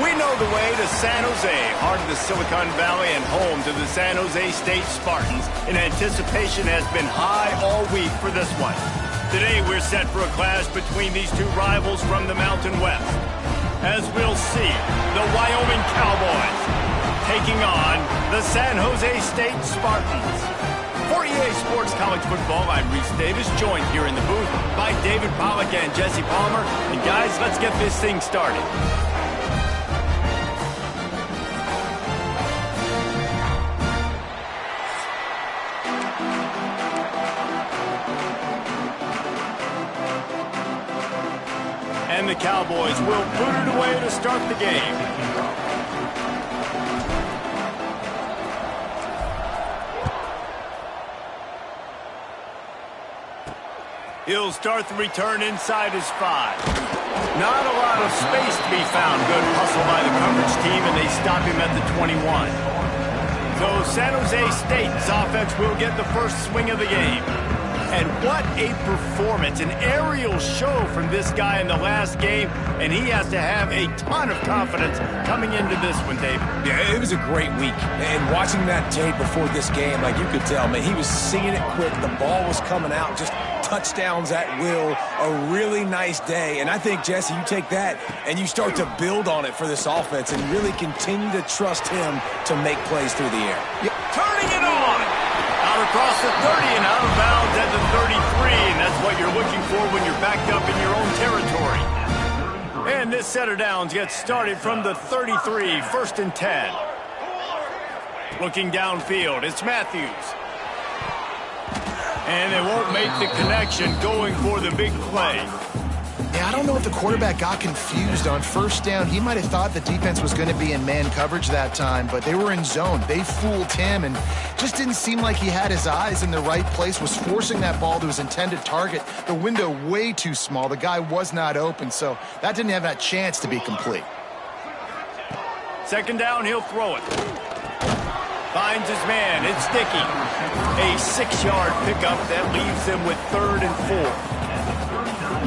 We know the way to San Jose, heart of the Silicon Valley and home to the San Jose State Spartans, and anticipation has been high all week for this one. Today we're set for a clash between these two rivals from the Mountain West. As we'll see, the Wyoming Cowboys taking on the San Jose State Spartans. For EA Sports College Football, I'm Reese Davis, joined here in the booth by David Pollack and Jesse Palmer. And guys, let's get this thing started. And the Cowboys will boot it away to start the game. He'll start the return inside his 5. Not a lot of space to be found. Good hustle by the coverage team, and they stop him at the 21. So San Jose State's offense will get the first swing of the game. And what a performance, an aerial show from this guy in the last game, and he has to have a ton of confidence coming into this one, David. Yeah, it was a great week, and watching that tape before this game, like you could tell, man, he was seeing it quick, the ball was coming out, just touchdowns at will, a really nice day. And I think, Jesse, you take that and you start to build on it for this offense and really continue to trust him to make plays through the air. Yep. Turning it on! Out across the 30 and out of bounds at the 33, and that's what you're looking for when you're backed up in your own territory. And this set of downs gets started from the 33, 1st and 10. Looking downfield, it's Matthews. And they won't make the connection, going for the big play. Yeah, I don't know if the quarterback got confused on 1st down. He might have thought the defense was going to be in man coverage that time, but they were in zone. They fooled him and just didn't seem like he had his eyes in the right place, was forcing that ball to his intended target. The window way too small. The guy was not open, so that didn't have that chance to be complete. 2nd down, he'll throw it. Finds his man, it's Dickey. A 6-yard pickup that leaves him with 3rd and 4.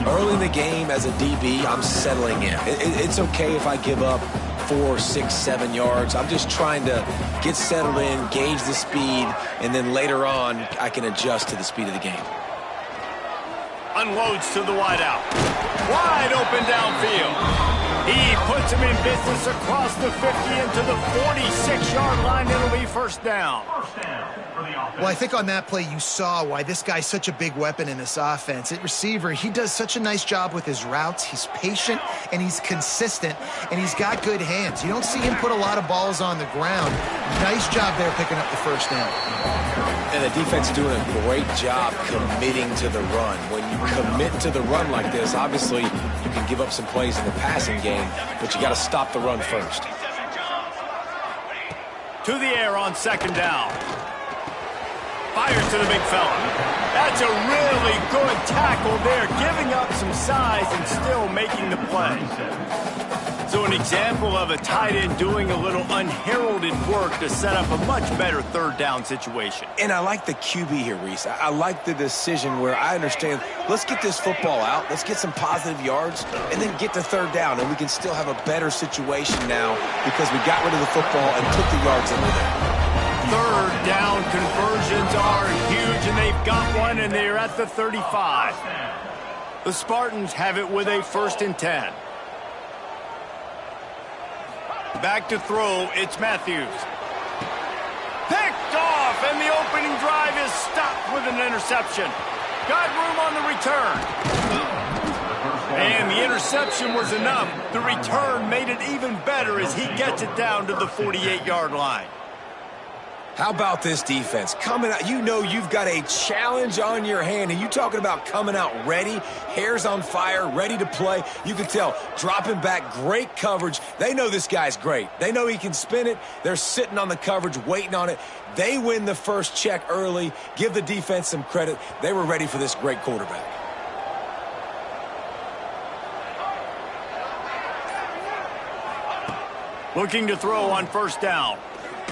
Early in the game as a DB, I'm settling in. It's okay if I give up 4, 6, 7 yards. I'm just trying to get settled in, gauge the speed, and then later on, I can adjust to the speed of the game. Unloads to the wideout. Wide open downfield. He puts him in business across the 50 into the 46-yard line. It'll be 1st down. Well, I think on that play you saw why this guy's such a big weapon in this offense. At receiver, he does such a nice job with his routes. He's patient, and he's consistent, and he's got good hands. You don't see him put a lot of balls on the ground. Nice job there picking up the 1st down. And the defense is doing a great job committing to the run. When you commit to the run like this, obviously you can give up some plays in the passing game, but you got to stop the run first. To the air on 2nd down. Fires to the big fella. That's a really good tackle there, giving up some size and still making the play. So an example of a tight end doing a little unheralded work to set up a much better 3rd down situation. And I like the QB here, Reese. I like the decision where I understand, let's get this football out, let's get some positive yards, and then get to 3rd down, and we can still have a better situation now because we got rid of the football and took the yards into there. 3rd down conversions are huge, and they've got one, and they're at the 35. The Spartans have it with a 1st and 10. Back to throw, it's Matthews. Picked off, and the opening drive is stopped with an interception. Got room on the return. And the interception was enough. The return made it even better as he gets it down to the 48-yard line. How about this defense? Coming out, you know you've got a challenge on your hand, and you talking about coming out ready, hairs on fire, ready to play. You can tell, dropping back, great coverage. They know this guy's great. They know he can spin it. They're sitting on the coverage, waiting on it. They win the first check early. Give the defense some credit. They were ready for this great quarterback. Looking to throw on 1st down.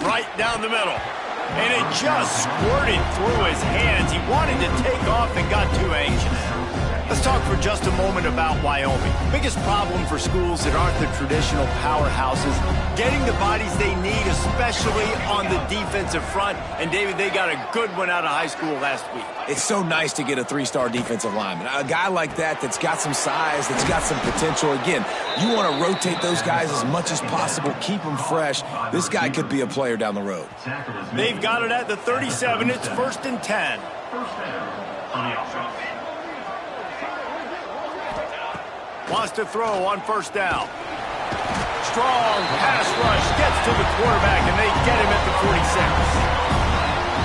Right down the middle. And it just squirted through his hands. He wanted to take off and got too anxious. Let's talk for just a moment about Wyoming. Biggest problem for schools that aren't the traditional powerhouses, getting the bodies they need, especially on the defensive front. And, David, they got a good one out of high school last week. It's so nice to get a three-star defensive lineman. A guy like that's got some size, that's got some potential. Again, you want to rotate those guys as much as possible, keep them fresh. This guy could be a player down the road. They've got it at the 37. It's 1st and 10. Wants to throw on 1st down. Strong pass rush gets to the quarterback, and they get him at the 46.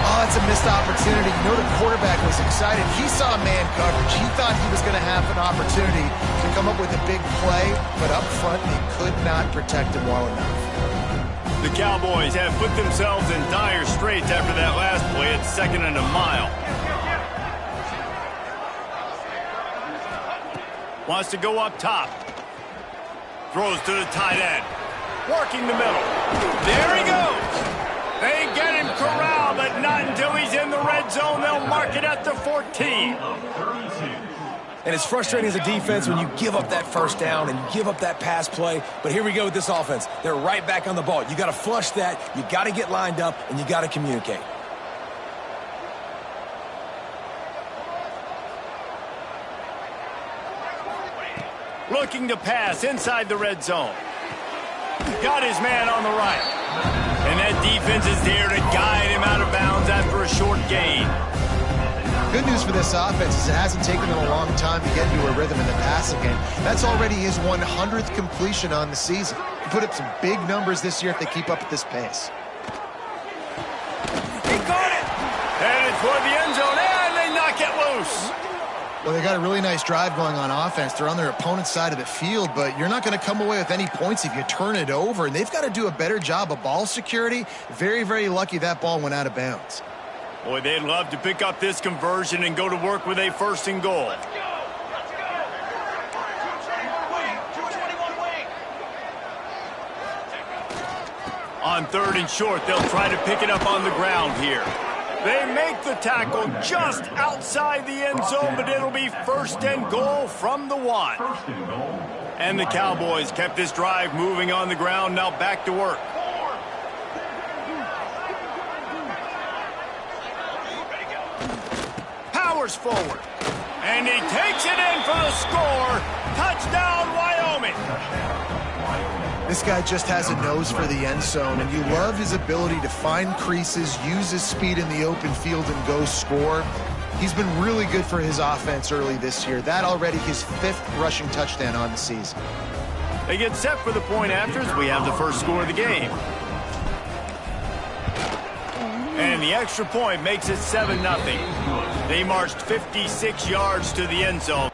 Oh, it's a missed opportunity. You know the quarterback was excited. He saw man coverage. He thought he was going to have an opportunity to come up with a big play, but up front they could not protect him well enough. The Cowboys have put themselves in dire straits after that last play at 2nd and a mile. Wants to go up top. Throws to the tight end. Working the middle. There he goes. They get him corralled, but not until he's in the red zone. They'll mark it at the 14. And it's frustrating as a defense when you give up that 1st down and you give up that pass play. But here we go with this offense. They're right back on the ball. You got to flush that. You got to get lined up, and you got to communicate. Looking to pass inside the red zone. Got his man on the right. And that defense is there to guide him out of bounds after a short gain. Good news for this offense is it hasn't taken them a long time to get into a rhythm in the passing game. That's already his 100th completion on the season. He put up some big numbers this year if they keep up at this pace. He caught it! Headed for the end zone, and they knock it loose. Well, they got a really nice drive going on offense. They're on their opponent's side of the field, but you're not going to come away with any points if you turn it over. And they've got to do a better job of ball security. Very, very lucky that ball went out of bounds. Boy, they'd love to pick up this conversion and go to work with a 1st and goal. On 3rd and short, they'll try to pick it up on the ground here. They make the tackle just outside the end zone, but it'll be 1st and goal from the 1. And the Cowboys kept this drive moving on the ground, now back to work. Powers forward. And he takes it in for the score. Touchdown, Wyoming. This guy just has a nose for the end zone, and you love his ability to find creases, use his speed in the open field, and go score. He's been really good for his offense early this year. That already his 5th rushing touchdown on the season. They get set for the point afters. We have the first score of the game. And the extra point makes it 7-0. They marched 56 yards to the end zone.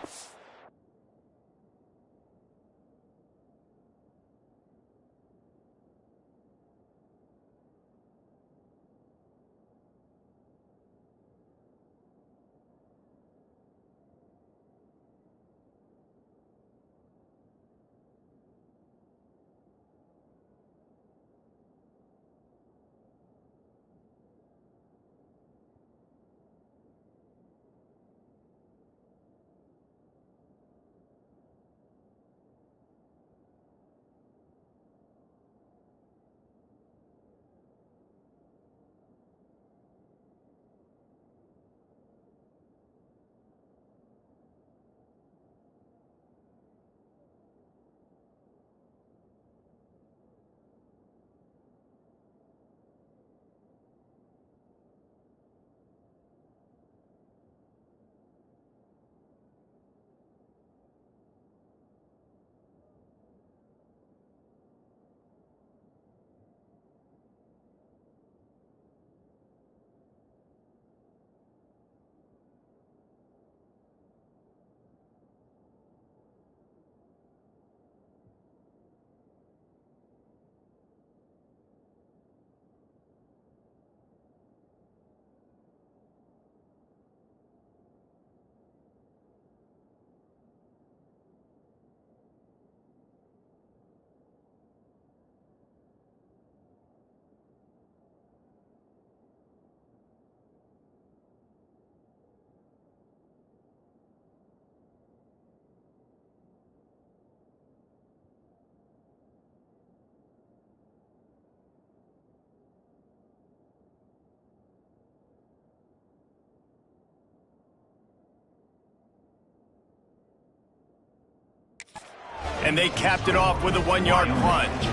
and they capped it off with a 1-yard plunge.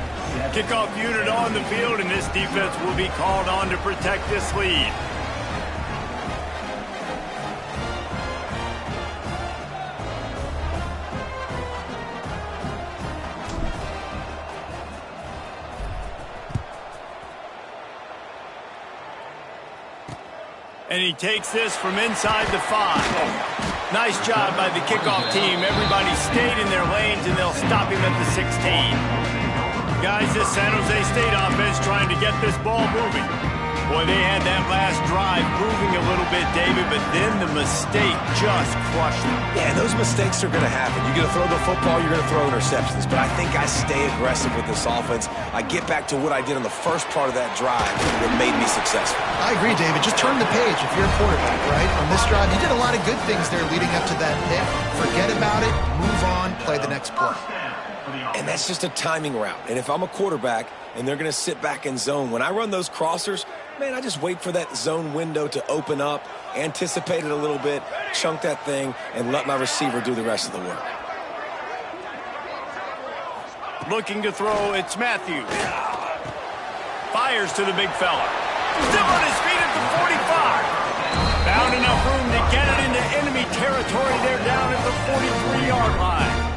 Kickoff unit on the field, and this defense will be called on to protect this lead. And he takes this from inside the 5. Nice job by the kickoff team. Everybody stayed in their lanes, and they'll stop him at the 16. Guys, this San Jose State offense trying to get this ball moving. Boy, they had that last drive moving a little bit, David, but then the mistake just crushed them. Yeah, those mistakes are going to happen. You're going to throw the football, you're going to throw interceptions. But I think I stay aggressive with this offense. I get back to what I did on the first part of that drive that made me successful. I agree, David. Just turn the page if you're a quarterback, right? On this drive, you did a lot of good things there leading up to that pick. Forget about it, move on, play the next play. And that's just a timing route. And if I'm a quarterback and they're going to sit back in zone, when I run those crossers, man, I just wait for that zone window to open up, anticipate it a little bit, chunk that thing, and let my receiver do the rest of the work. Looking to throw, it's Matthews. Fires to the big fella. Still on his feet at the 45. Found enough room to get it into enemy territory. They're down at the 43-yard line.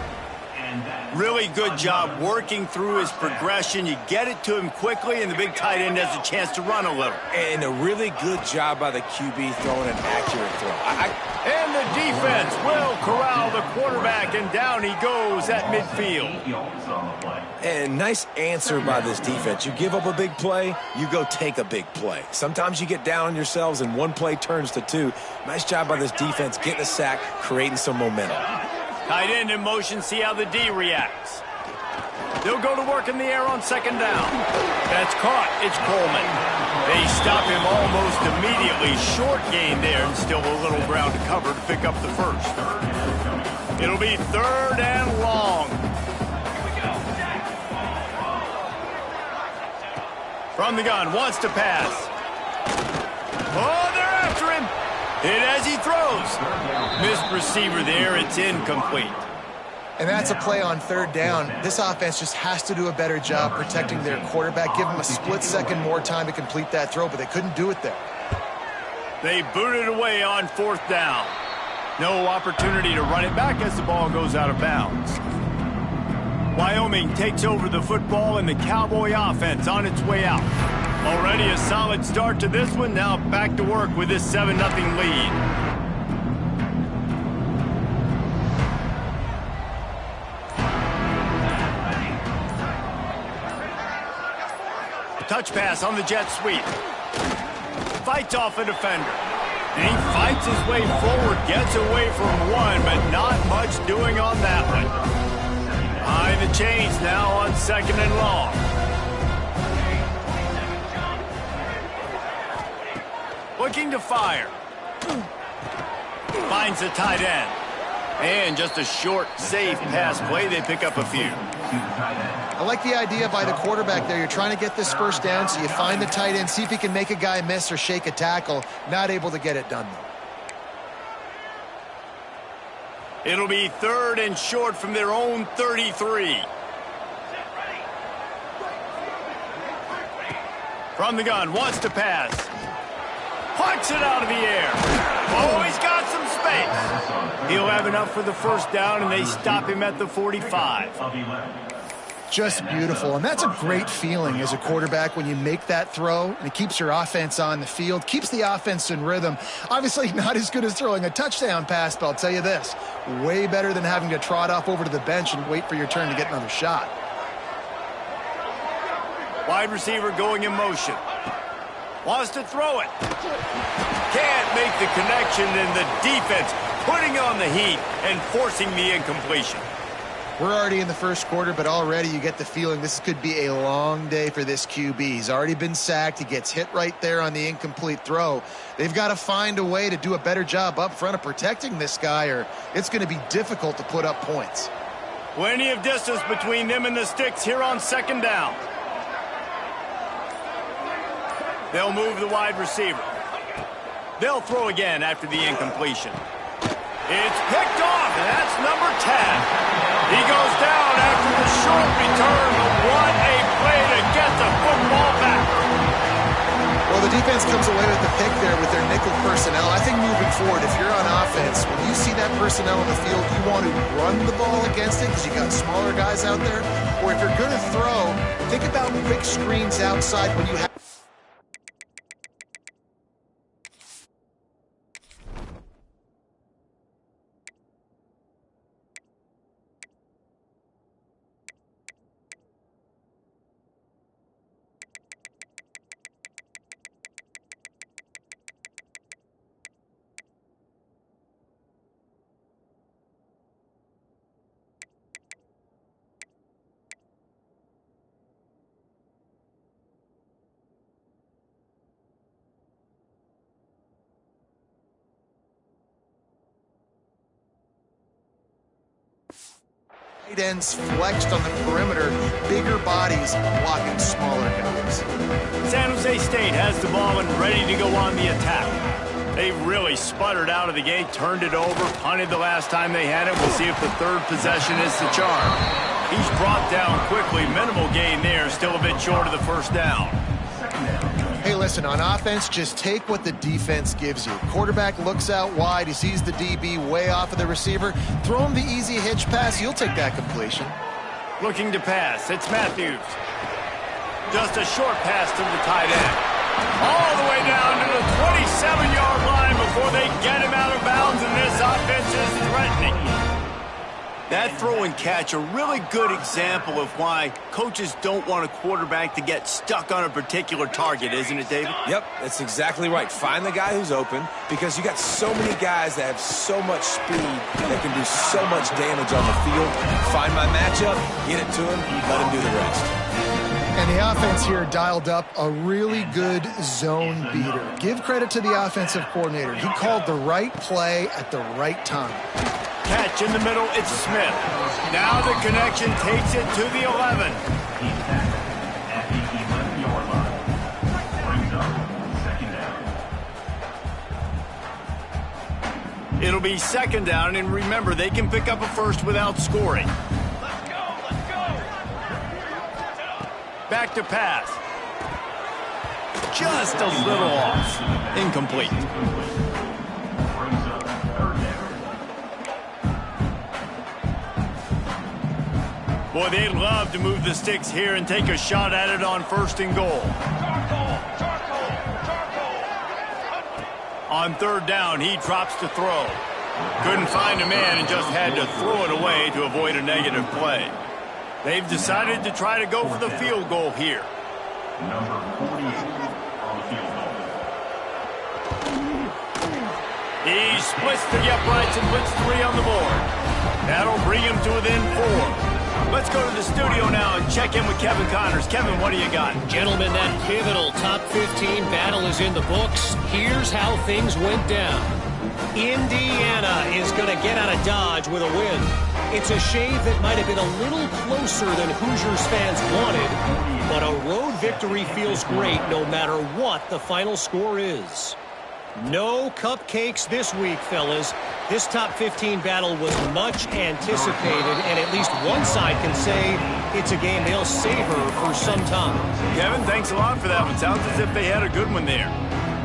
Really good job working through his progression. You get it to him quickly, and the big tight end has a chance to run a little. And a really good job by the QB throwing an accurate throw. And the defense will corral the quarterback, and down he goes at midfield. And nice answer by this defense. You give up a big play, you go take a big play. Sometimes you get down on yourselves, and one play turns to two. Nice job by this defense getting a sack, creating some momentum. Tight end in motion, see how the D reacts. They'll go to work in the air on second down. That's caught. It's Coleman. They stop him almost immediately. Short gain there, and still a little ground to cover to pick up the first. It'll be 3rd and long. From the gun, wants to pass. Oh, they're after him. Hit as he throws. Missed receiver there. It's incomplete. And that's a play on 3rd down. This offense just has to do a better job protecting their quarterback. Give him a split second more time to complete that throw, but they couldn't do it there. They booted away on 4th down. No opportunity to run it back as the ball goes out of bounds. Wyoming takes over the football, and the Cowboy offense on its way out. Already a solid start to this one. Now back to work with this 7-0 lead. Touch pass on the jet sweep. Fights off a defender. And he fights his way forward, gets away from one, but not much doing on that one. Behind the chains now on 2nd and long. Looking to fire. Finds the tight end. And just a short, safe pass play. They pick up a few. I like the idea by the quarterback there. You're trying to get this first down, so you find the tight end, see if he can make a guy miss or shake a tackle. Not able to get it done, though. It'll be 3rd and short from their own 33. From the gun, wants to pass. Punts it out of the air. Oh, he's got some space. He'll have enough for the first down, and they stop him at the 45. Just beautiful, and that's a great feeling as a quarterback when you make that throw, and it keeps your offense on the field, keeps the offense in rhythm. Obviously not as good as throwing a touchdown pass, but I'll tell you this, way better than having to trot off over to the bench and wait for your turn to get another shot. Wide receiver going in motion. Wants to throw it. Can't make the connection, and the defense putting on the heat and forcing the incompletion. We're already in the first quarter, but already you get the feeling this could be a long day for this QB. He's already been sacked. He gets hit right there on the incomplete throw. They've got to find a way to do a better job up front of protecting this guy, or it's going to be difficult to put up points. Plenty of distance between them and the sticks here on 2nd down. They'll move the wide receiver. They'll throw again after the incompletion. It's picked off, and that's number 10. He goes down after the short return, but what a play to get the football back. Well, the defense comes away with the pick there with their nickel personnel. I think moving forward, if you're on offense, when you see that personnel on the field, you want to run the ball against it because you got smaller guys out there. Or if you're going to throw, think about quick screens outside when you have... Tight ends flexed on the perimeter, bigger bodies blocking smaller guys. San Jose State has the ball and ready to go on the attack. They really sputtered out of the gate, turned it over, punted the last time they had it. We'll see if the third possession is the charm. He's brought down quickly. Minimal gain there, still a bit short of the first down. Hey, listen, on offense, just take what the defense gives you. Quarterback looks out wide. He sees the DB way off of the receiver. Throw him the easy hitch pass. You'll take that completion. Looking to pass. It's Matthews. Just a short pass to the tight end. All the way down to the 27-yard line before they get him out of bounds, and this offense is threatening. That throw and catch, a really good example of why coaches don't want a quarterback to get stuck on a particular target, isn't it, David? Yep, that's exactly right. Find the guy who's open because you got so many guys that have so much speed that can do so much damage on the field. Find my matchup, get it to him, let him do the rest. And the offense here dialed up a really good zone beater. Give credit to the offensive coordinator. He called the right play at the right time. Catch in the middle, it's Smith. Now the connection takes it to the 11. It'll be second down, and remember, they can pick up a first without scoring. Let's go, let's go. Back to pass. Just a little off. Incomplete. Boy, they'd love to move the sticks here and take a shot at it on first and goal. On third down, he drops to throw. Couldn't find a man and just had to throw it away to avoid a negative play. They've decided to try to go for the field goal here. Number 48 on the field goal. He splits the uprights and puts 3 on the board. That'll bring him to within 4. Let's go to the studio now and check in with Kevin Connors. Kevin, what do you got? Gentlemen, that pivotal top 15 battle is in the books. Here's how things went down. Indiana is going to get out of Dodge with a win. It's a shave that might have been a little closer than Hoosiers fans wanted, but a road victory feels great no matter what the final score is. No cupcakes this week, fellas. This top 15 battle was much anticipated, and at least one side can say it's a game they'll savor for some time. Kevin, thanks a lot for that one. Sounds as if they had a good one there.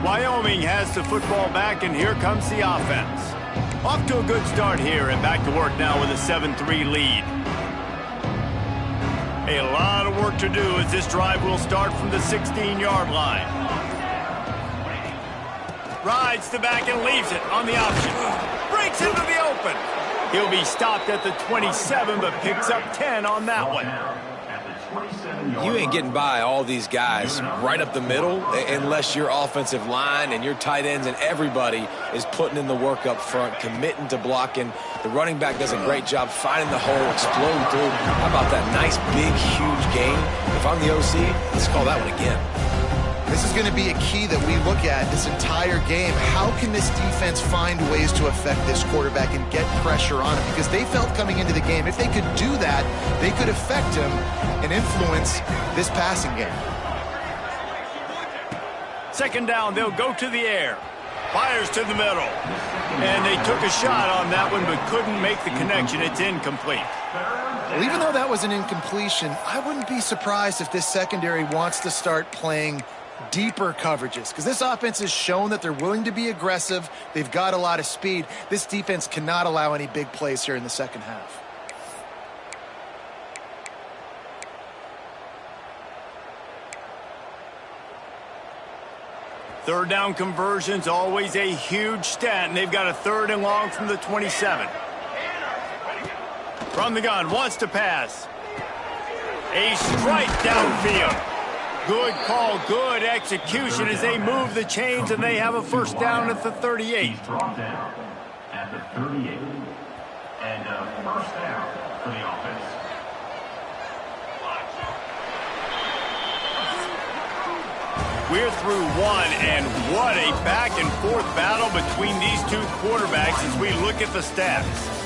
Wyoming has the football back, and here comes the offense. Off to a good start here, and back to work now with a 7-3 lead. A lot of work to do as this drive will start from the 16-yard line. Rides the back and leaves it on the option. Breaks into the open. He'll be stopped at the 27, but picks up 10 on that one. You ain't getting by all these guys right up the middle unless your offensive line and your tight ends and everybody is putting in the work up front, committing to blocking. The running back does a great job finding the hole, exploding through. How about that nice, big, huge gain? If I'm the OC, let's call that one again. This is going to be a key that we look at this entire game. How can this defense find ways to affect this quarterback and get pressure on him? Because they felt coming into the game, if they could do that, they could affect him and influence this passing game. Second down, they'll go to the air. Fires to the middle. And they took a shot on that one but couldn't make the connection. It's incomplete. Well, even though that was an incompletion, I wouldn't be surprised if this secondary wants to start playing deeper coverages, because this offense has shown that they're willing to be aggressive. They've got a lot of speed. This defense cannot allow any big plays here in the second half. Third down conversions, always a huge stat, and they've got a 3rd and long from the 27. From the gun, wants to pass. A strike downfield. Good call, good execution as they move the chains, and they have a first down at the 38. He's brought down at the 38. And first down for the offense. We're through one, and what a back-and-forth battle between these two quarterbacks as we look at the stats.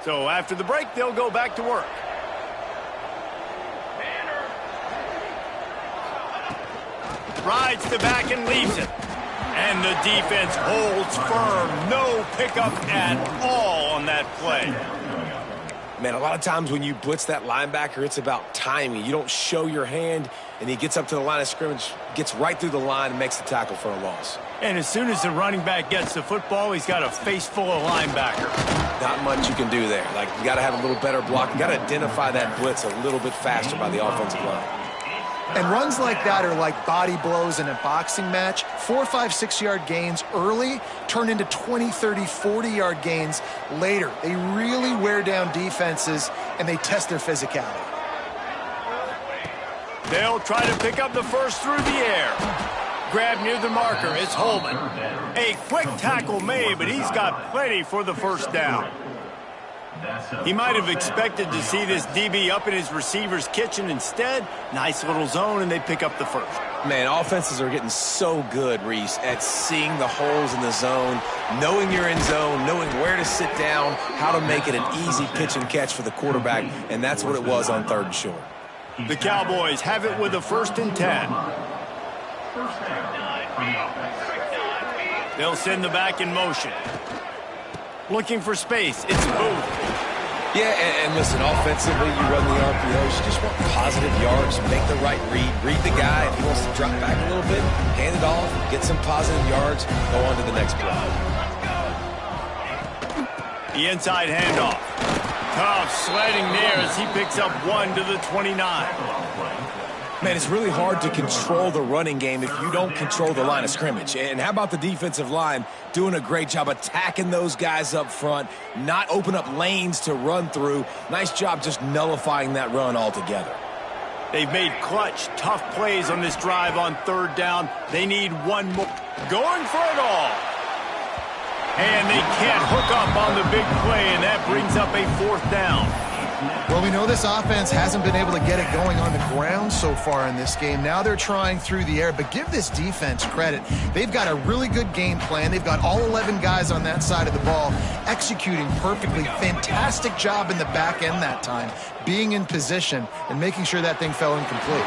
So after the break, they'll go back to work. Rides the back and leaves it. And the defense holds firm. No pickup at all on that play. Man, a lot of times when you blitz that linebacker, it's about timing. You don't show your hand, and he gets up to the line of scrimmage, gets right through the line, and makes the tackle for a loss. And as soon as the running back gets the football, he's got a face full of linebacker. Not much you can do there. Like, you got to have a little better block. You got to identify that blitz a little bit faster by the offensive line. And runs like that are like body blows in a boxing match. 4, 5, 6-yard gains early turn into 20, 30, 40-yard gains later. They really wear down defenses, and they test their physicality. They'll try to pick up the first through the air. Grab near the marker. It's Holman. A quick tackle made, but he's got plenty for the first down. He might have expected to see this DB up in his receiver's kitchen. Instead, nice little zone, and they pick up the first. Man, offenses are getting so good, Reese, at seeing the holes in the zone, knowing you're in zone, knowing where to sit down, how to make it an easy pitch and catch for the quarterback, and that's what it was on 3rd and short. The Cowboys have it with a 1st and 10. They'll send the back in motion. Looking for space. It's Booth. Yeah, and listen, offensively, you run the RPOs. You just want positive yards, make the right read the guy. If he wants to drop back a little bit, hand it off, get some positive yards, go on to the next play. The inside handoff. Tough sledding there as he picks up 1 to the 29. Man, it's really hard to control the running game if you don't control the line of scrimmage. And how about the defensive line doing a great job attacking those guys up front, not open up lanes to run through. Nice job just nullifying that run altogether. They've made clutch, tough plays on this drive on 3rd down. They need one more. Going for it all. And they can't hook up on the big play, and that brings up a 4th down. Well, we know this offense hasn't been able to get it going on the ground so far in this game. Now they're trying through the air, but give this defense credit. They've got a really good game plan. They've got all 11 guys on that side of the ball executing perfectly. Fantastic job in the back end that time, being in position and making sure that thing fell incomplete.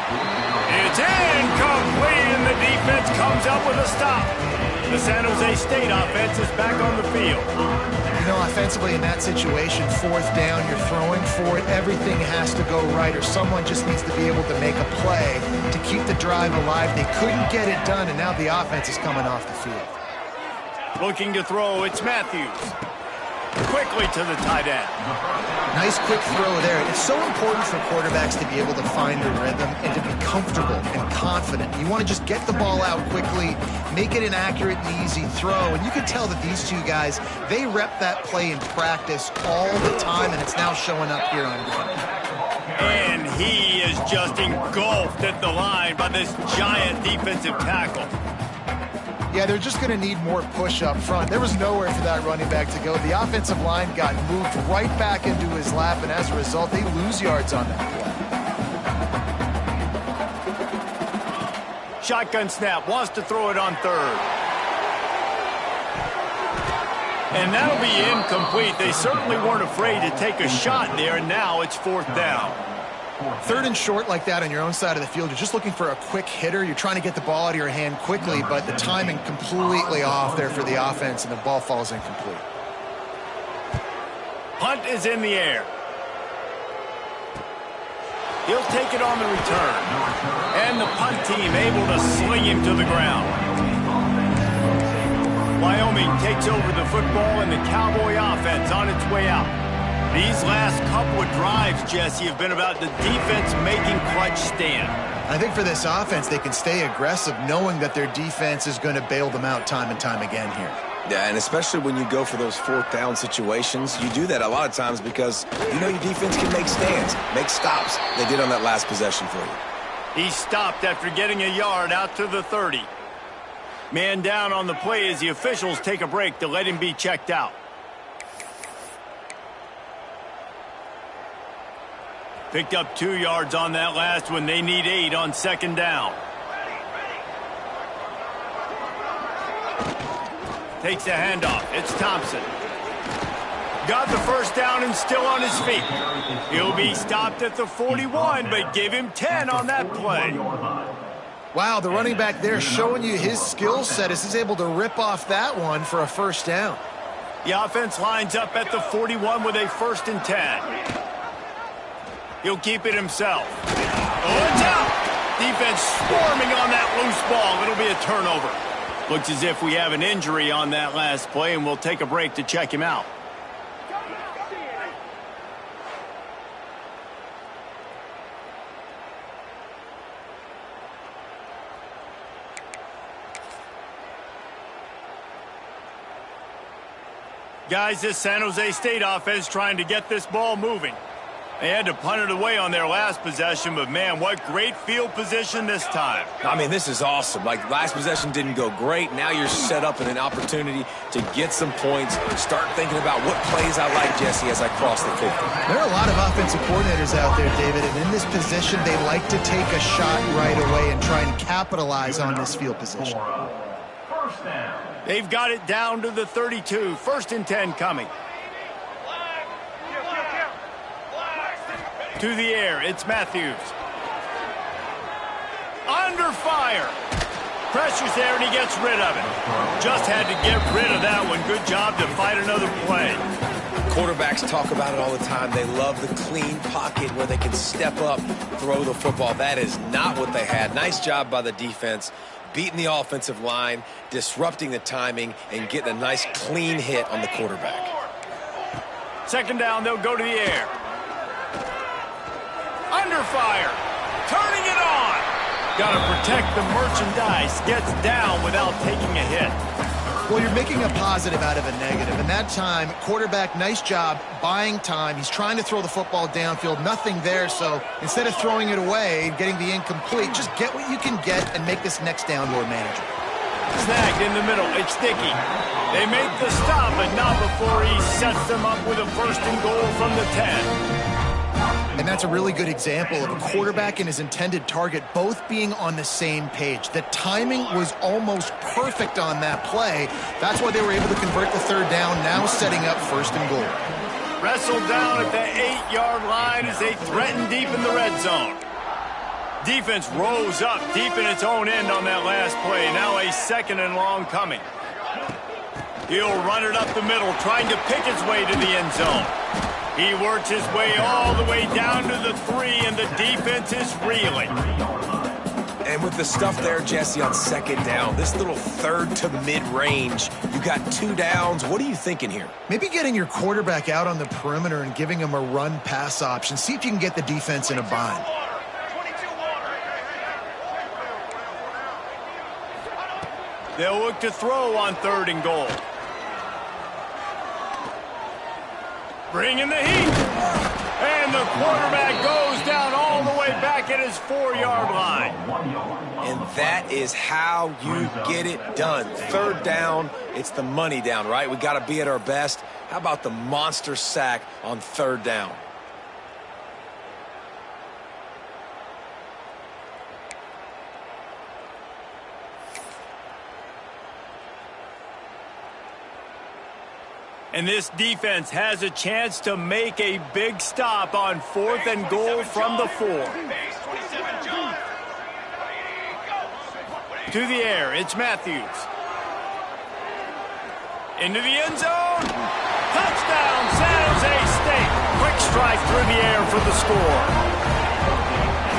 It's incomplete, and the defense comes up with a stop. The San Jose State offense is back on the field. You know, offensively in that situation, 4th down, you're throwing for it. Everything has to go right, or someone just needs to be able to make a play to keep the drive alive. They couldn't get it done, and now the offense is coming off the field. Looking to throw, it's Matthews. Quickly to the tight end. Nice quick throw there. It's so important for quarterbacks to be able to find their rhythm and to be comfortable and confident. You want to just get the ball out quickly, make it an accurate and easy throw. And you can tell that these two guys, they rep that play in practice all the time, and it's now showing up here on game. And he is just engulfed at the line by this giant defensive tackle. Yeah, they're just going to need more push up front. There was nowhere for that running back to go. The offensive line got moved right back into his lap, and as a result, they lose yards on that play. Shotgun snap, wants to throw it on 3rd. And that'll be incomplete. They certainly weren't afraid to take a shot there, and now it's 4th down. Third and short like that on your own side of the field, you're just looking for a quick hitter. You're trying to get the ball out of your hand quickly, but the timing completely off there for the offense, and the ball falls incomplete. Punt is in the air. He'll take it on the return. And the punt team able to sling him to the ground. Wyoming takes over the football, and the Cowboy offense on its way out. These last couple of drives, Jesse, have been about the defense making clutch stand. I think for this offense, they can stay aggressive knowing that their defense is going to bail them out time and time again here. Yeah, and especially when you go for those fourth down situations, you do that a lot of times because you know your defense can make stands, make stops. They did on that last possession for you. He stopped after getting a yard out to the 30. Man down on the play as the officials take a break to let him be checked out. Picked up 2 yards on that last one. They need 8 on second down. Takes the handoff. It's Thompson. Got the first down and still on his feet. He'll be stopped at the 41, but give him 10 on that play. Wow, the running back there showing you his skill set as he's able to rip off that one for a first down. The offense lines up at the 41 with a 1st and 10. He'll keep it himself. Oh, it's out! Defense swarming on that loose ball. It'll be a turnover. Looks as if we have an injury on that last play, and we'll take a break to check him out. Guys, this San Jose State offense trying to get this ball moving. They had to punt it away on their last possession, but man, what great field position this time. I mean, this is awesome. Like, last possession didn't go great. Now you're set up in an opportunity to get some points. Start thinking about what plays I like, Jesse, as I cross the 50. There are a lot of offensive coordinators out there, David, and in this position, they like to take a shot right away and try and capitalize on this field position. First down. They've got it down to the 32. 1st and 10 coming. To the air, it's Matthews. Under fire. Pressure's there, and he gets rid of it. Just had to get rid of that one. Good job to fight another play. Quarterbacks talk about it all the time. They love the clean pocket where they can step up, throw the football. That is not what they had. Nice job by the defense, beating the offensive line, disrupting the timing, and getting a nice clean hit on the quarterback. Second down, they'll go to the air. Under fire. Turning it on. Got to protect the merchandise. Gets down without taking a hit. Well, you're making a positive out of a negative. And that time, quarterback, nice job buying time. He's trying to throw the football downfield. Nothing there. So instead of throwing it away, getting the incomplete, just get what you can get and make this next down more manageable. Snagged in the middle. It's Dickey. They make the stop, but not before he sets them up with a 1st and goal from the 10. And that's a really good example of a quarterback and his intended target both being on the same page. The timing was almost perfect on that play. That's why they were able to convert the 3rd down, now setting up 1st and goal. Wrestled down at the 8-yard line as they threaten deep in the red zone. Defense rose up deep in its own end on that last play. Now a 2nd and long coming. He'll run it up the middle, trying to pick his way to the end zone. He works his way all the way down to the 3, and the defense is reeling. And with the stuff there, Jesse, on 2nd down, this little 3rd to mid-range, you got 2 downs. What are you thinking here? Maybe getting your quarterback out on the perimeter and giving him a run-pass option. See if you can get the defense in a bind. They'll look to throw on 3rd and goal. Bringing the heat. And the quarterback goes down all the way back at his 4-yard line. And that is how you get it done. 3rd down, it's the money down, right? We got to be at our best. How about the monster sack on 3rd down? And this defense has a chance to make a big stop on 4th and goal from the 4. To the air, it's Matthews. Into the end zone. Touchdown, San Jose State. Quick strike through the air for the score.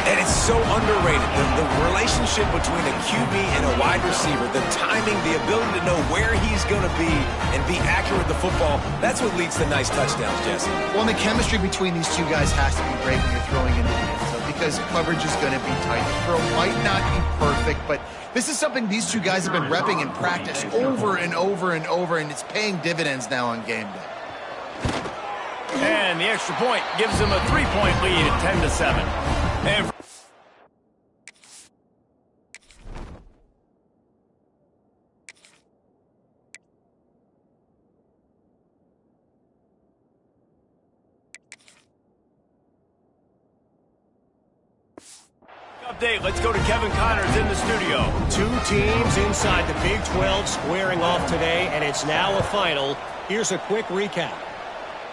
And it's so underrated, the relationship between a QB and a wide receiver, the timing, the ability to know where he's going to be and be accurate with the football, that's what leads to nice touchdowns, Jesse. Well, and the chemistry between these two guys has to be great when you're throwing into the end zone because coverage is going to be tight. The throw might not be perfect, but this is something these two guys have been repping in practice over and over and over, and it's paying dividends now on game day. And the extra point gives them a 3-point lead at 10-7. And update, let's go to Kevin Connors in the studio. Two teams inside the Big 12 squaring off today, and it's now a final. Here's a quick recap.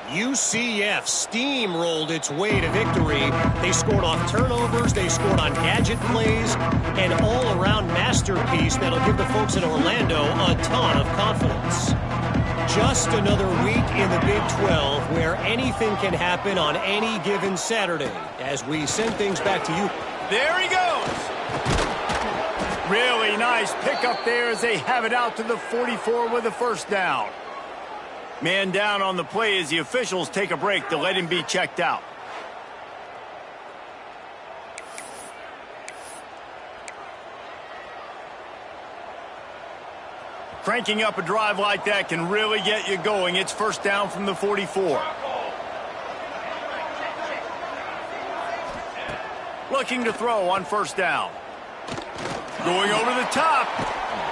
UCF steamrolled its way to victory. They scored off turnovers, they scored on gadget plays, an all-around masterpiece that'll give the folks in Orlando a ton of confidence. Just another week in the Big 12 where anything can happen on any given Saturday. As we send things back to you. There he goes. Really nice pickup there as they have it out to the 44 with a first down. Man down on the play as the officials take a break to let him be checked out. Cranking up a drive like that can really get you going. It's first down from the 44. Looking to throw on first down. Going over the top.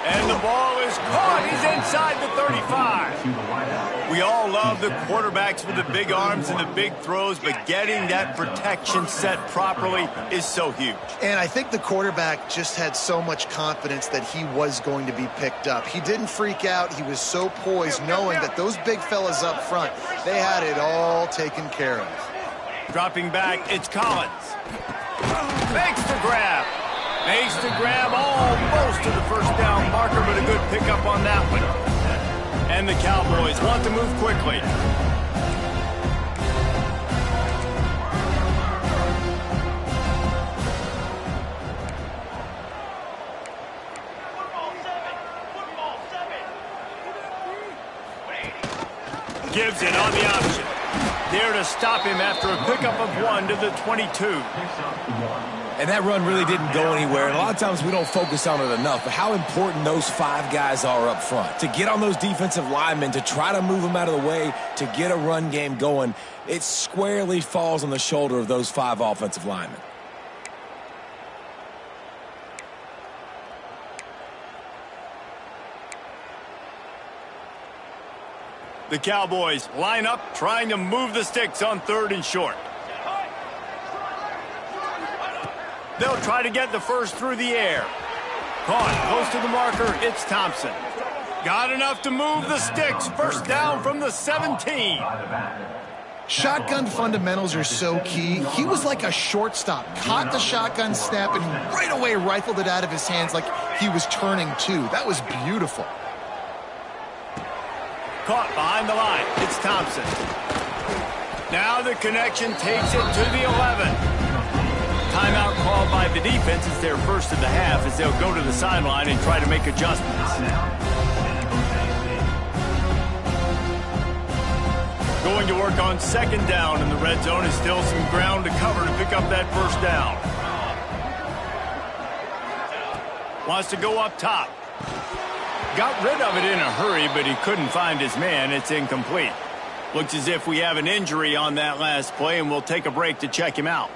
And the ball is caught. He's inside the 35. We all love the quarterbacks with the big arms and the big throws, but getting that protection set properly is so huge. And I think the quarterback just had so much confidence that he was going to be picked up. He didn't freak out. He was so poised, knowing that those big fellas up front, they had it all taken care of. Dropping back, it's Collins. Makes the grab. Makes the grab almost to the first down marker, but a good pickup on that one. And the Cowboys want to move quickly. Gives it on the option. There to stop him after a pickup of 1 to the 22. And that run really didn't go anywhere. And a lot of times we don't focus on it enough. But how important those 5 guys are up front. To get on those defensive linemen, to try to move them out of the way, to get a run game going, it squarely falls on the shoulder of those 5 offensive linemen. The Cowboys line up, trying to move the sticks on 3rd and short. They'll try to get the first through the air. Caught close to the marker, it's Thompson. Got enough to move the sticks. First down from the 17. Shotgun fundamentals are so key. He was like a shortstop. Caught the shotgun snap and right away rifled it out of his hands like he was turning 2. That was beautiful. Caught behind the line. It's Thompson. Now the connection takes it to the 11. Timeout called by the defense. It's their first of the half as they'll go to the sideline and try to make adjustments. Going to work on 2nd down in the red zone is still some ground to cover to pick up that first down. Wants to go up top. Got rid of it in a hurry, but he couldn't find his man. It's incomplete. Looks as if we have an injury on that last play, and we'll take a break to check him out.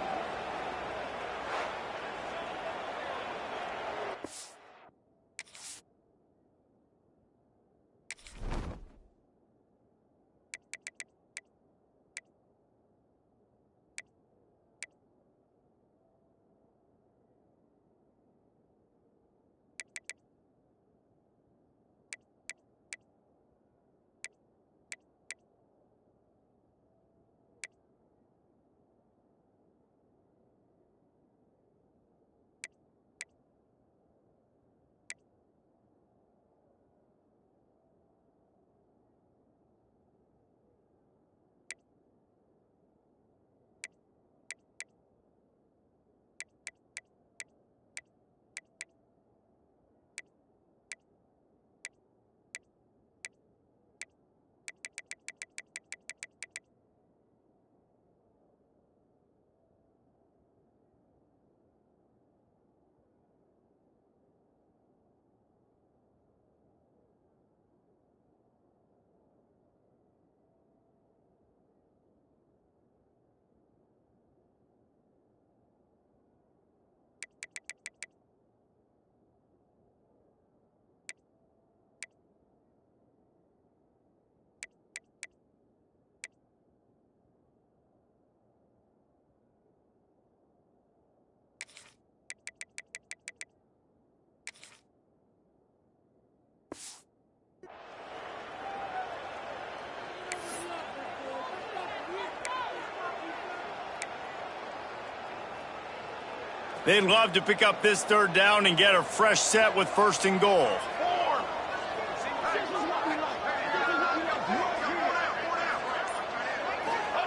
They'd love to pick up this third down and get a fresh set with 1st and goal.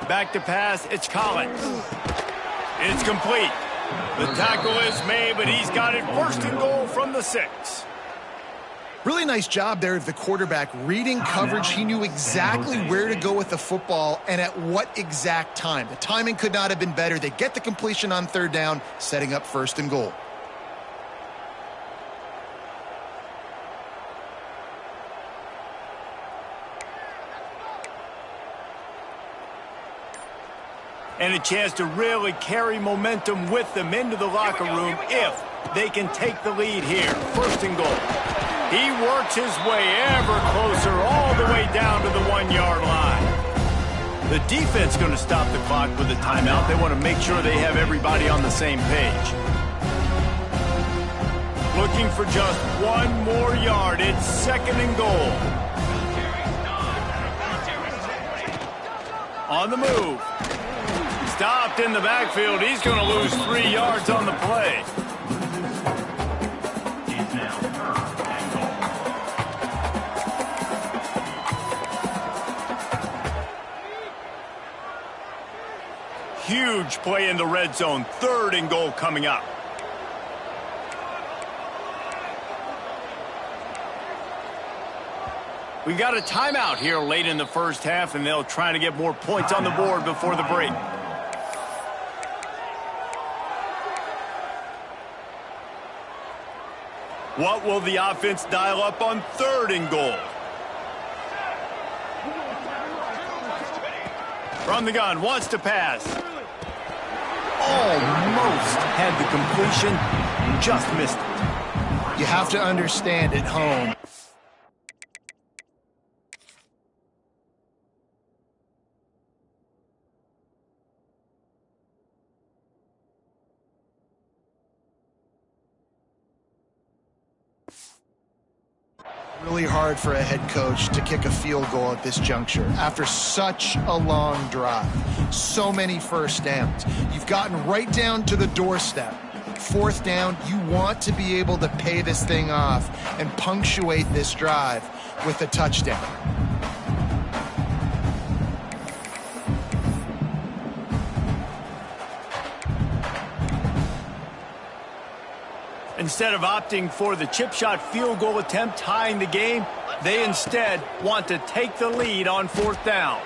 Back to pass, it's Collins. It's complete. The tackle is made, but he's got it 1st and goal from the 6. Really nice job there of the quarterback. Reading coverage, he knew exactly where to go with the football and at what exact time. The timing could not have been better. They get the completion on 3rd down, setting up 1st and goal. And a chance to really carry momentum with them into the locker room if they can take the lead here. 1st and goal. He works his way ever closer all the way down to the 1-yard line. The defense going to stop the clock with a timeout. They want to make sure they have everybody on the same page. Looking for just 1 more yard. It's 2nd and goal. On the move. Stopped in the backfield. He's going to lose 3 yards on the play. Huge play in the red zone. 3rd and goal coming up. We got a timeout here late in the 1st half, and they'll try to get more points on the board before the break. What will the offense dial up on 3rd and goal? From the gun, wants to pass. Almost had the completion, just missed it. You have to understand at home. Really hard for a head coach to kick a field goal at this juncture after such a long drive. So many 1st downs. You've gotten right down to the doorstep. 4th down, you want to be able to pay this thing off and punctuate this drive with a touchdown. Instead of opting for the chip shot field goal attempt tying the game, they instead want to take the lead on 4th down.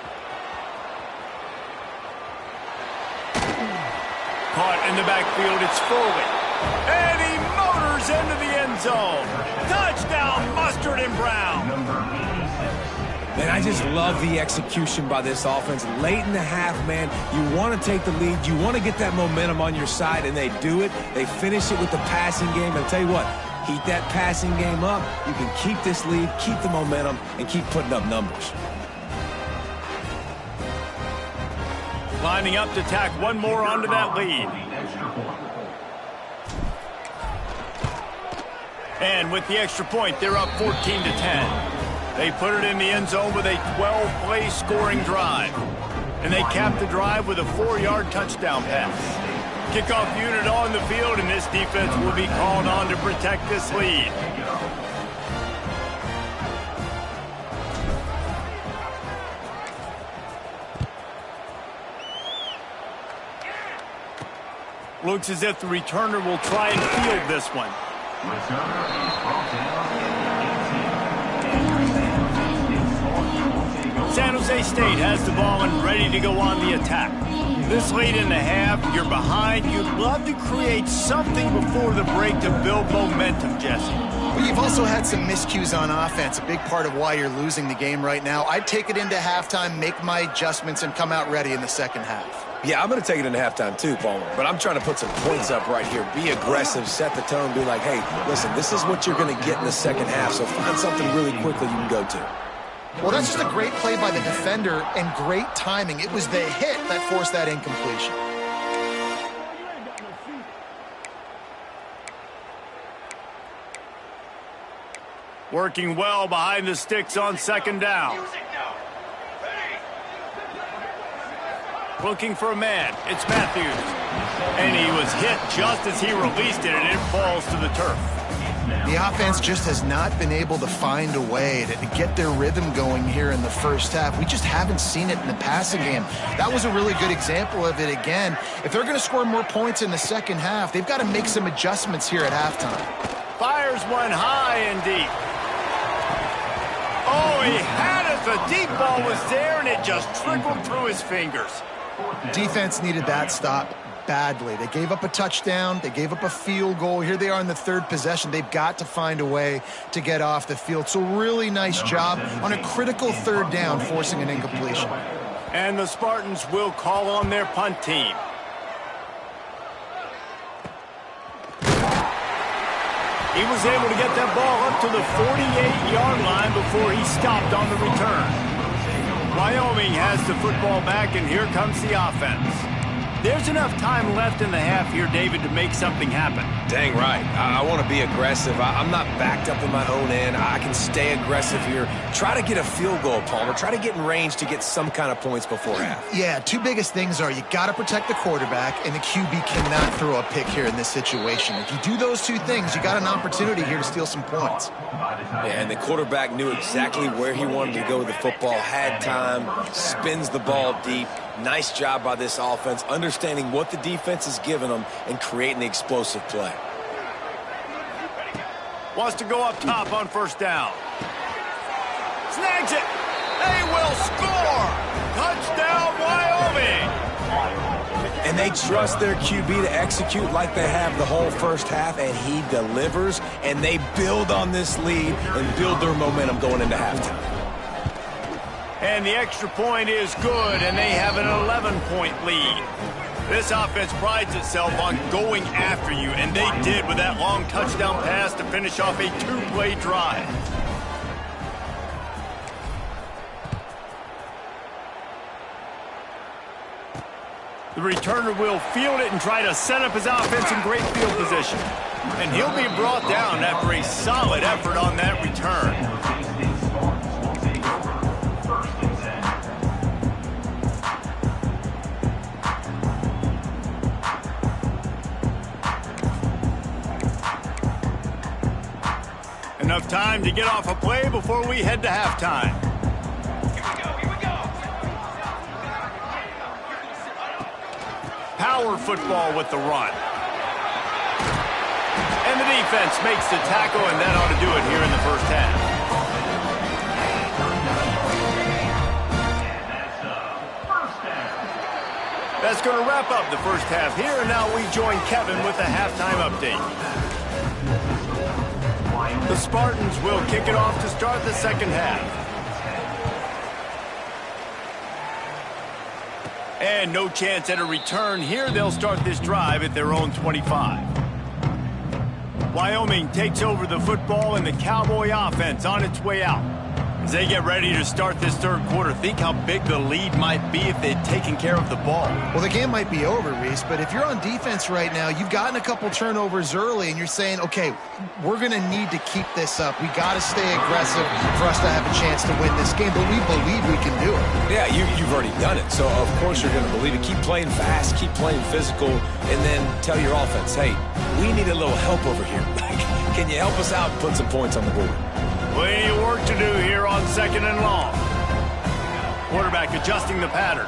Caught in the backfield, it's Foley. And he motors into the end zone. Touchdown, Mustard and Brown. Man, I just love the execution by this offense. Late in the half, man, you want to take the lead. You want to get that momentum on your side, and they do it. They finish it with the passing game. I'll tell you what, heat that passing game up. You can keep this lead, keep the momentum, and keep putting up numbers. Lining up to tack 1 more onto that lead. And with the extra point, they're up 14-10. They put it in the end zone with a 12-play scoring drive. And they cap the drive with a 4-yard touchdown pass. Kickoff unit on the field, and this defense will be called on to protect this lead. Looks as if the returner will try and field this one. San Jose State has the ball and ready to go on the attack. This late in the half, you're behind. You'd love to create something before the break to build momentum, Jesse. Well, you've also had some miscues on offense, a big part of why you're losing the game right now. I'd take it into halftime, make my adjustments, and come out ready in the 2nd half. Yeah, I'm going to take it into halftime too, Palmer. But I'm trying to put some points up right here. Be aggressive, set the tone, be like, hey, listen, this is what you're going to get in the 2nd half, so find something really quickly you can go to. Well, that's just a great play by the defender and great timing. It was the hit that forced that incompletion. Working well behind the sticks on 2nd down. Looking for a man. It's Matthews. And he was hit just as he released it, and it falls to the turf. The offense just has not been able to find a way to get their rhythm going here in the first half. We just haven't seen it in the passing game. That was a really good example of it again. If they're going to score more points in the second half, they've got to make some adjustments here at halftime. Fires one high and deep. Oh, he had it. The deep ball was there, and it just trickled through his fingers. Defense needed that stop badly. They gave up a touchdown. They gave up a field goal. Here they are in the third possession. They've got to find a way to get off the field. So really nice job on a critical third down, forcing an incompletion. And the Spartans will call on their punt team. He was able to get that ball up to the 48-yard line before he stopped on the return. Wyoming has the football back, and here comes the offense. There's enough time left in the half here, David, to make something happen. Dang right. I want to be aggressive. I'm not backed up in my own end. I can stay aggressive here. Try to get a field goal, Palmer. Try to get in range to get some kind of points before half. Yeah, two biggest things are you got to protect the quarterback, and the QB cannot throw a pick here in this situation. If you do those two things, you got an opportunity here to steal some points. Yeah, and the quarterback knew exactly where he wanted to go with the football, had time, spins the ball deep. Nice job by this offense, understanding what the defense is giving them and creating the explosive play. Wants to go up top on first down. Snags it. They will score. Touchdown, Wyoming. And they trust their QB to execute like they have the whole first half, and he delivers, and they build on this lead and build their momentum going into halftime. And the extra point is good, and they have an 11-point lead. This offense prides itself on going after you, and they did with that long touchdown pass to finish off a two-play drive. The returner will field it and try to set up his offense in great field position. And he'll be brought down after a solid effort on that return. Enough time to get off a play before we head to halftime. Here we go. Power football with the run. And the defense makes the tackle, and that ought to do it here in the first half. That's going to wrap up the first half here, and now we join Kevin with the halftime update. The Spartans will kick it off to start the second half. And no chance at a return here. They'll start this drive at their own 25. Wyoming takes over the football, and the Cowboy offense on its way out. As they get ready to start this third quarter, think how big the lead might be if they'd taken care of the ball. Well, the game might be over, Reese, but if you're on defense right now, you've gotten a couple turnovers early, and you're saying, okay, we're going to need to keep this up. We got to stay aggressive for us to have a chance to win this game, but we believe we can do it. Yeah, you've already done it, so of course you're going to believe it. Keep playing fast, keep playing physical, and then tell your offense, hey, we need a little help over here. Can you help us out and put some points on the board? Plenty of work to do here on second and long. Quarterback adjusting the pattern.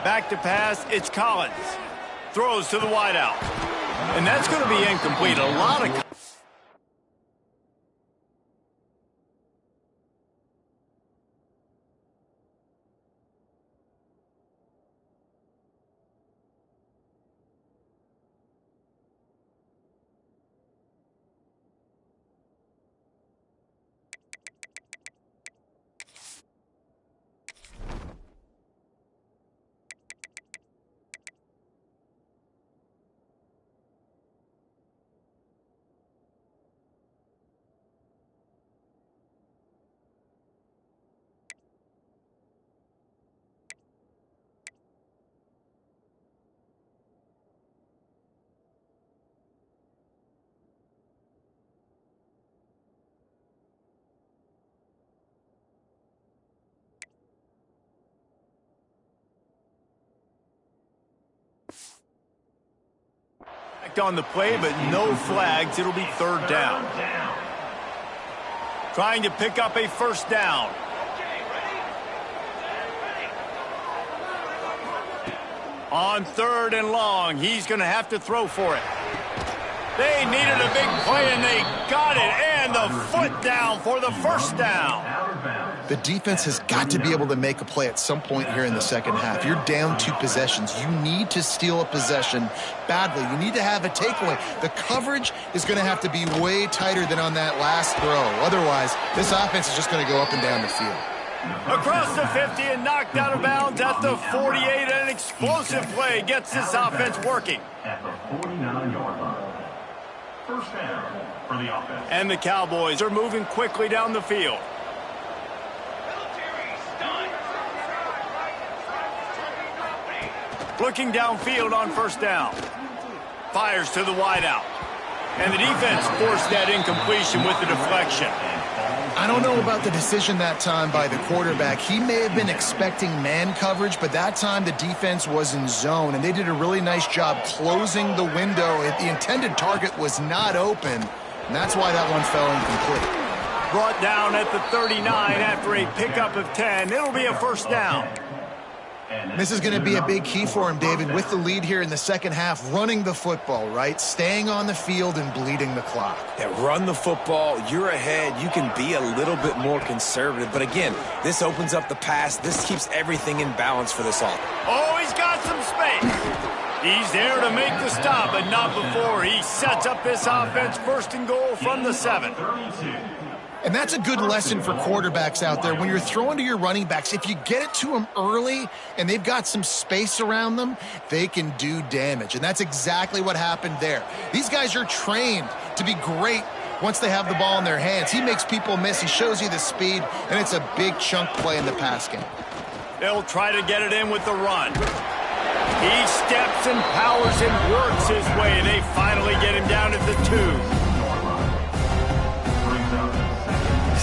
Back to pass, it's Collins. Throws to the wideout. And that's going to be incomplete. A lot of... contact on the play, but no flags. It'll be third down. Trying to pick up a first down. On third and long, he's going to have to throw for it. They needed a big play, and they got it, and the foot down for the first down. The defense has got to be able to make a play at some point here in the second half. You're down 2 possessions. You need to steal a possession badly. You need to have a takeaway. The coverage is going to have to be way tighter than on that last throw. Otherwise, this offense is just going to go up and down the field. Across the 50 and knocked out of bounds at the 48. An explosive play gets this offense working. At the 49-yard line. First down for the offense. And the Cowboys are moving quickly down the field. Looking downfield on first down. Fires to the wideout. And the defense forced that incompletion with the deflection. I don't know about the decision that time by the quarterback. He may have been expecting man coverage, but that time the defense was in zone, and they did a really nice job closing the window. The intended target was not open, and that's why that one fell incomplete. Brought down at the 39 after a pickup of 10. It'll be a first down. This is going to be a big key for him, David, with the lead here in the second half, running the football, right? Staying on the field and bleeding the clock. Yeah, run the football. You're ahead. You can be a little bit more conservative. But again, this opens up the pass. This keeps everything in balance for this offense. Oh, he's got some space. He's there to make the stop, but not before he sets up this offense first and goal from the 7. And that's a good lesson for quarterbacks out there. When you're throwing to your running backs, if you get it to them early and they've got some space around them, they can do damage. And that's exactly what happened there. These guys are trained to be great once they have the ball in their hands. He makes people miss. He shows you the speed, and it's a big chunk play in the pass game. They'll try to get it in with the run. He steps and powers and works his way. They finally get him down at the 2.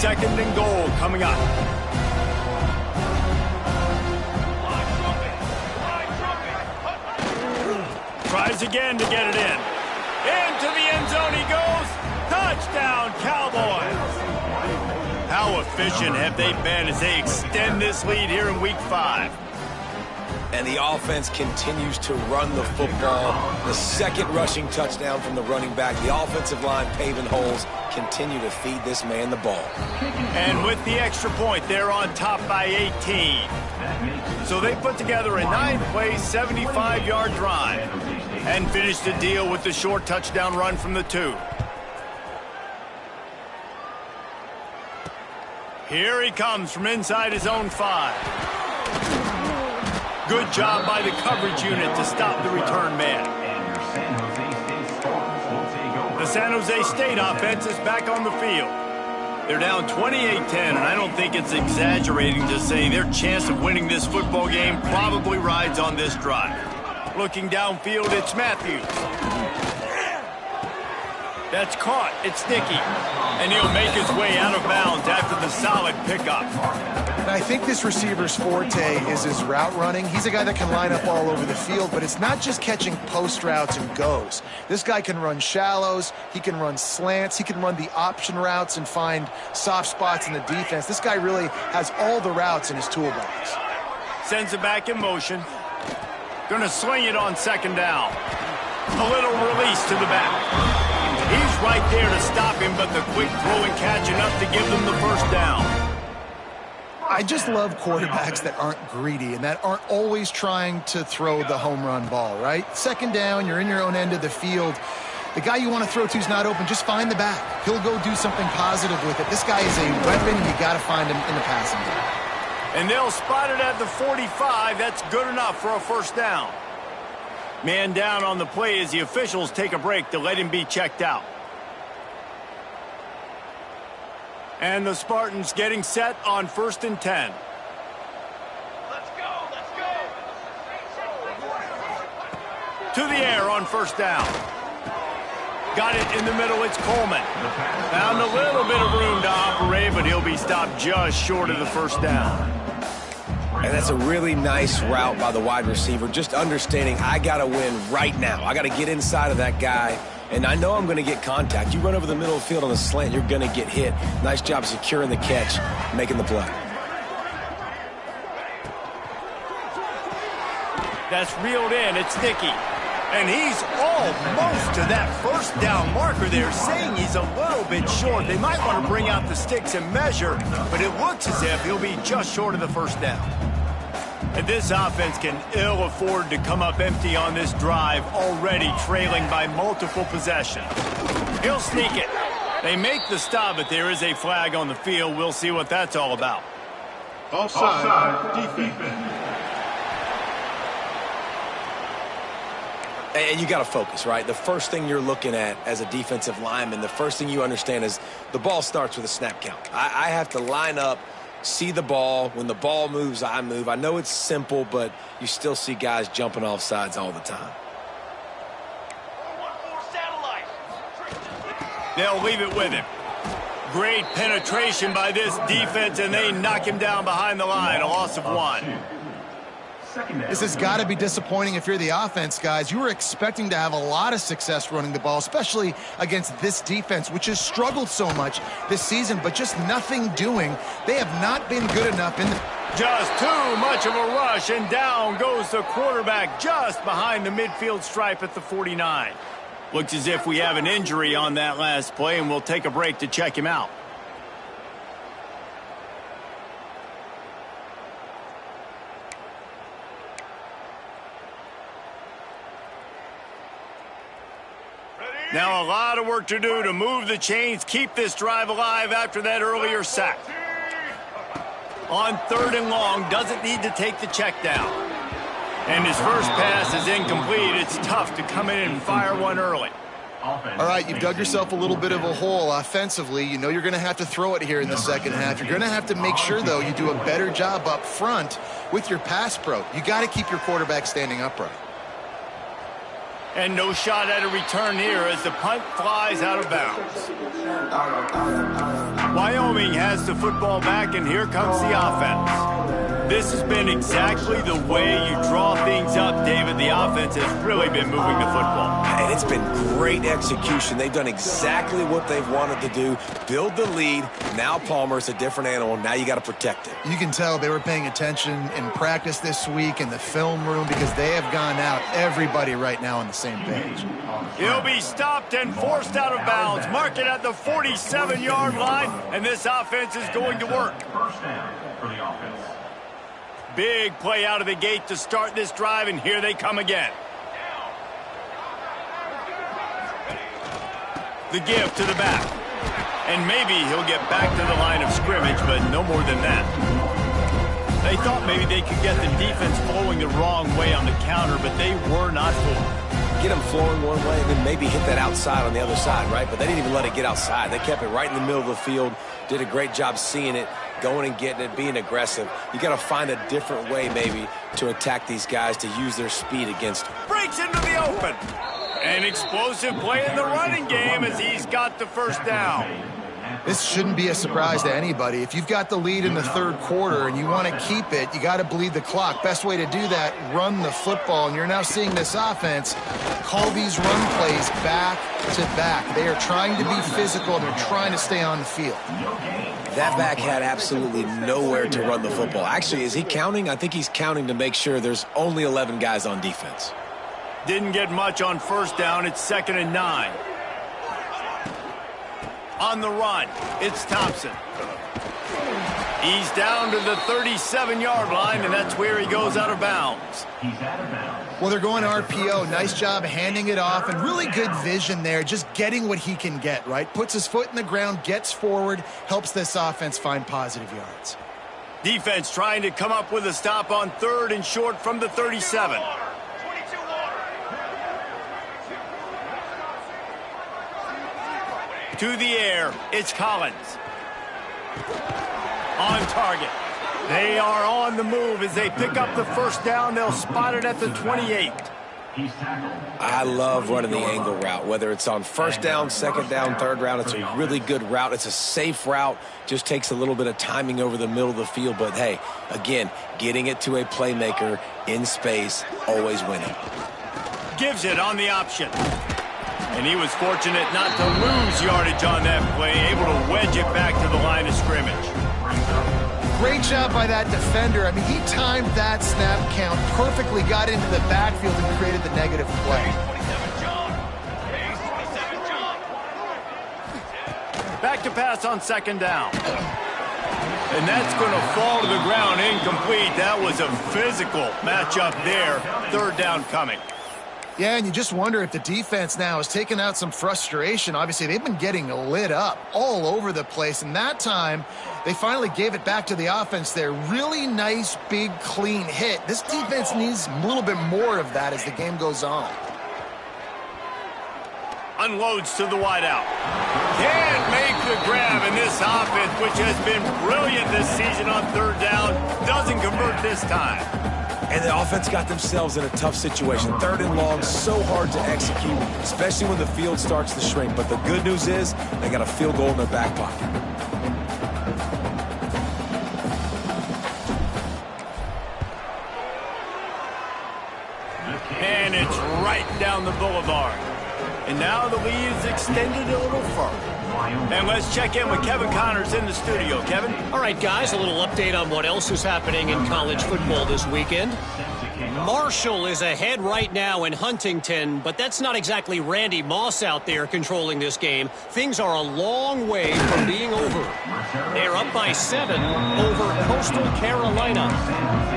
Second and goal coming up. Tries again to get it in. Into the end zone he goes. Touchdown, Cowboys. How efficient have they been as they extend this lead here in Week 5? And the offense continues to run the football. The second rushing touchdown from the running back. The offensive line paving holes. Continue to feed this man the ball. And with the extra point, they're on top by 18. So they put together a 9-play, 75-yard drive and finished the deal with the short touchdown run from the 2. Here he comes from inside his own 5. Good job by the coverage unit to stop the return man. The San Jose State offense is back on the field. They're down 28-10, and I don't think it's exaggerating to say their chance of winning this football game probably rides on this drive. Looking downfield, it's Matthews. That's caught. It's Nicky. And he'll make his way out of bounds after the solid pickup. And I think this receiver's forte is his route running. He's a guy that can line up all over the field, but it's not just catching post routes and goes. This guy can run shallows. He can run slants. He can run the option routes and find soft spots in the defense. This guy really has all the routes in his toolbox. Sends it back in motion. Going to sling it on second down. A little release to the back. He's right there to stop him, but the quick throw and catch enough to give them the first down. I just love quarterbacks that aren't greedy and that aren't always trying to throw the home run ball, right? Second down, you're in your own end of the field. The guy you want to throw to is not open. Just find the back. He'll go do something positive with it. This guy is a weapon. You got to find him in the passing game. And they'll spot it at the 45. That's good enough for a first down. Man down on the play as the officials take a break to let him be checked out. And the Spartans getting set on 1st and 10. Let's go, let's go. To the air on first down. Got it in the middle, it's Coleman. Found a little bit of room to operate, but he'll be stopped just short of the first down. And that's a really nice route by the wide receiver, just understanding I got to win right now. I got to get inside of that guy, and I know I'm going to get contact. You run over the middle of the field on a slant, you're going to get hit. Nice job securing the catch, making the play. That's reeled in. It's Nicky. And he's almost to that first down marker there, saying he's a little bit short. They might want to bring out the sticks and measure, but it looks as if he'll be just short of the first down. And this offense can ill afford to come up empty on this drive, already trailing by multiple possessions. He'll sneak it. They make the stop, but there is a flag on the field. We'll see what that's all about. Offside, defense. And you got to focus, right? The first thing you're looking at as a defensive lineman, the first thing you understand is the ball starts with a snap count. I have to line up, see the ball. When the ball moves, I move. I know it's simple, but you still see guys jumping off sides all the time. They'll leave it with him. Great penetration by this defense, and they knock him down behind the line. A loss of 1. This has got to be disappointing if you're the offense, guys. You were expecting to have a lot of success running the ball, especially against this defense, which has struggled so much this season, but just nothing doing. They have not been good enough in the... Just too much of a rush, and down goes the quarterback just behind the midfield stripe at the 49. Looks as if we have an injury on that last play, and we'll take a break to check him out. Now a lot of work to do to move the chains, keep this drive alive after that earlier sack. On 3rd and long, doesn't need to take the check down. And his first pass is incomplete. It's tough to come in and fire one early. All right, you've dug yourself a little bit of a hole offensively. You know you're going to have to throw it here in the second half. You're going to have to make sure, though, you do a better job up front with your pass pro. You got to keep your quarterback standing upright. And no shot at a return here as the punt flies out of bounds. Wyoming has the football back, and here comes the offense. This has been exactly the way you draw things up, David. The offense has really been moving the football. And it's been great execution. They've done exactly what they've wanted to do. Build the lead. Now Palmer's a different animal. Now you got to protect it. You can tell they were paying attention in practice this week in the film room because they have gone out, everybody right now on the same page. He'll be stopped and forced out of bounds. Mark it at the 47-yard line, and this offense is going to work. First down for the offense. Big play out of the gate to start this drive, and here they come again. The give to the back. And maybe he'll get back to the line of scrimmage, but no more than that. They thought maybe they could get the defense flowing the wrong way on the counter, but they were not fooled. Get them flowing one way and then maybe hit that outside on the other side, right? But they didn't even let it get outside. They kept it right in the middle of the field, did a great job seeing it, going and getting it, being aggressive. You got to find a different way maybe to attack these guys to use their speed against them. Breaks into the open. An explosive play in the running game as he's got the first down. This shouldn't be a surprise to anybody. If you've got the lead in the third quarter and you want to keep it, you got to bleed the clock. Best way to do that, run the football. And you're now seeing this offense call these run plays back to back. They are trying to be physical and they're trying to stay on the field. That back had absolutely nowhere to run the football. Actually, is he counting? I think he's counting to make sure there's only 11 guys on defense. Didn't get much on first down. It's 2nd and 9. On the run, it's Thompson. He's down to the 37-yard line, and that's where he goes out of bounds. He's out of bounds. Well, they're going RPO. Nice job handing it off, and really good vision there, just getting what he can get, right? Puts his foot in the ground, gets forward, helps this offense find positive yards. Defense trying to come up with a stop on 3rd and short from the 37. To the air, it's Collins. On target. They are on the move as they pick up the first down. They'll spot it at the 28. He's tackled. I love running the angle route, whether it's on first down, second down, third round. It's a really good route. It's a safe route. Just takes a little bit of timing over the middle of the field. But, hey, again, getting it to a playmaker in space, always winning. Gives it on the option. And he was fortunate not to lose yardage on that play, able to wedge it back to the line of scrimmage. Great job by that defender. I mean, he timed that snap count perfectly, got into the backfield and created the negative play. Back to pass on second down. And that's going to fall to the ground incomplete. That was a physical matchup there. Third down coming. Yeah, and you just wonder if the defense now has taken out some frustration. Obviously, they've been getting lit up all over the place, and that time they finally gave it back to the offense there. Really nice, big, clean hit. This defense needs a little bit more of that as the game goes on. Unloads to the wideout. Can't make the grab, in this offense, which has been brilliant this season on third down, doesn't convert this time. And the offense got themselves in a tough situation. Third and long, so hard to execute, especially when the field starts to shrink. But the good news is they got a field goal in their back pocket. And it's right down the boulevard. And now the lead is extended a little further. And let's check in with Kevin Connors in the studio. Kevin? All right, guys, a little update on what else is happening in college football this weekend. Marshall is ahead right now in Huntington, but that's not exactly Randy Moss out there controlling this game. Things are a long way from being over. They're up by 7 over Coastal Carolina.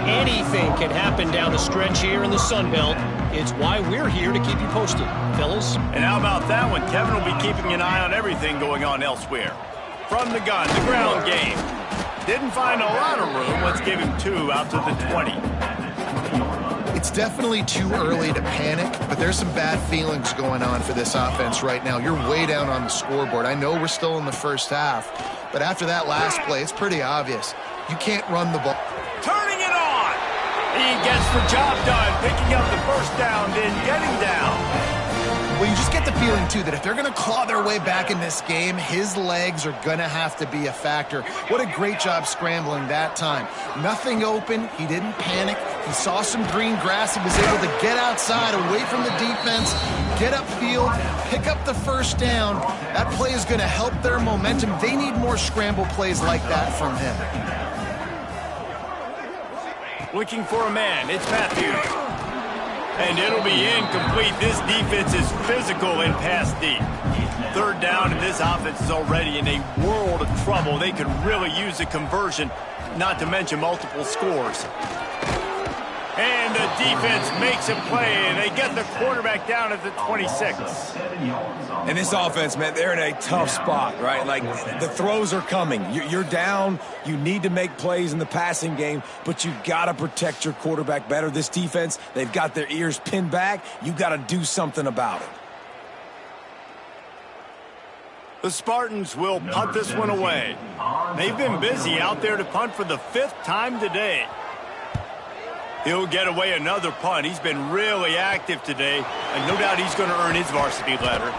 Anything can happen down the stretch here in the Sun Belt. It's why we're here to keep you posted, fellas. And how about that one? Kevin will be keeping an eye on everything going on elsewhere. From the gun, the ground game. Didn't find a lot of room. Let's give him 2 out to the 20. It's definitely too early to panic, but there's some bad feelings going on for this offense right now. You're way down on the scoreboard. I know we're still in the first half, but after that last play, it's pretty obvious. You can't run the ball. Turning it on. He gets the job done, picking up the first down, then getting down. Well, you just get the feeling, too, that if they're going to claw their way back in this game, his legs are going to have to be a factor. What a great job scrambling that time. Nothing open. He didn't panic. He saw some green grass. He was able to get outside, away from the defense, get upfield, pick up the first down. That play is going to help their momentum. They need more scramble plays like that from him. Looking for a man. It's Matthews. And it'll be incomplete. This defense is physical in pass deep. Third down, and this offense is already in a world of trouble. They could really use a conversion, not to mention multiple scores. And the defense makes a play, and they get the quarterback down at the 26. And this offense, man, they're in a tough spot, right? Like, the throws are coming. You're down. You need to make plays in the passing game, but you got to protect your quarterback better. This defense, they've got their ears pinned back. You got to do something about it. The Spartans will punt this one away. They've been busy out there to punt for the 5th time today. He'll get away another punt. He's been really active today, and no doubt he's going to earn his varsity letter.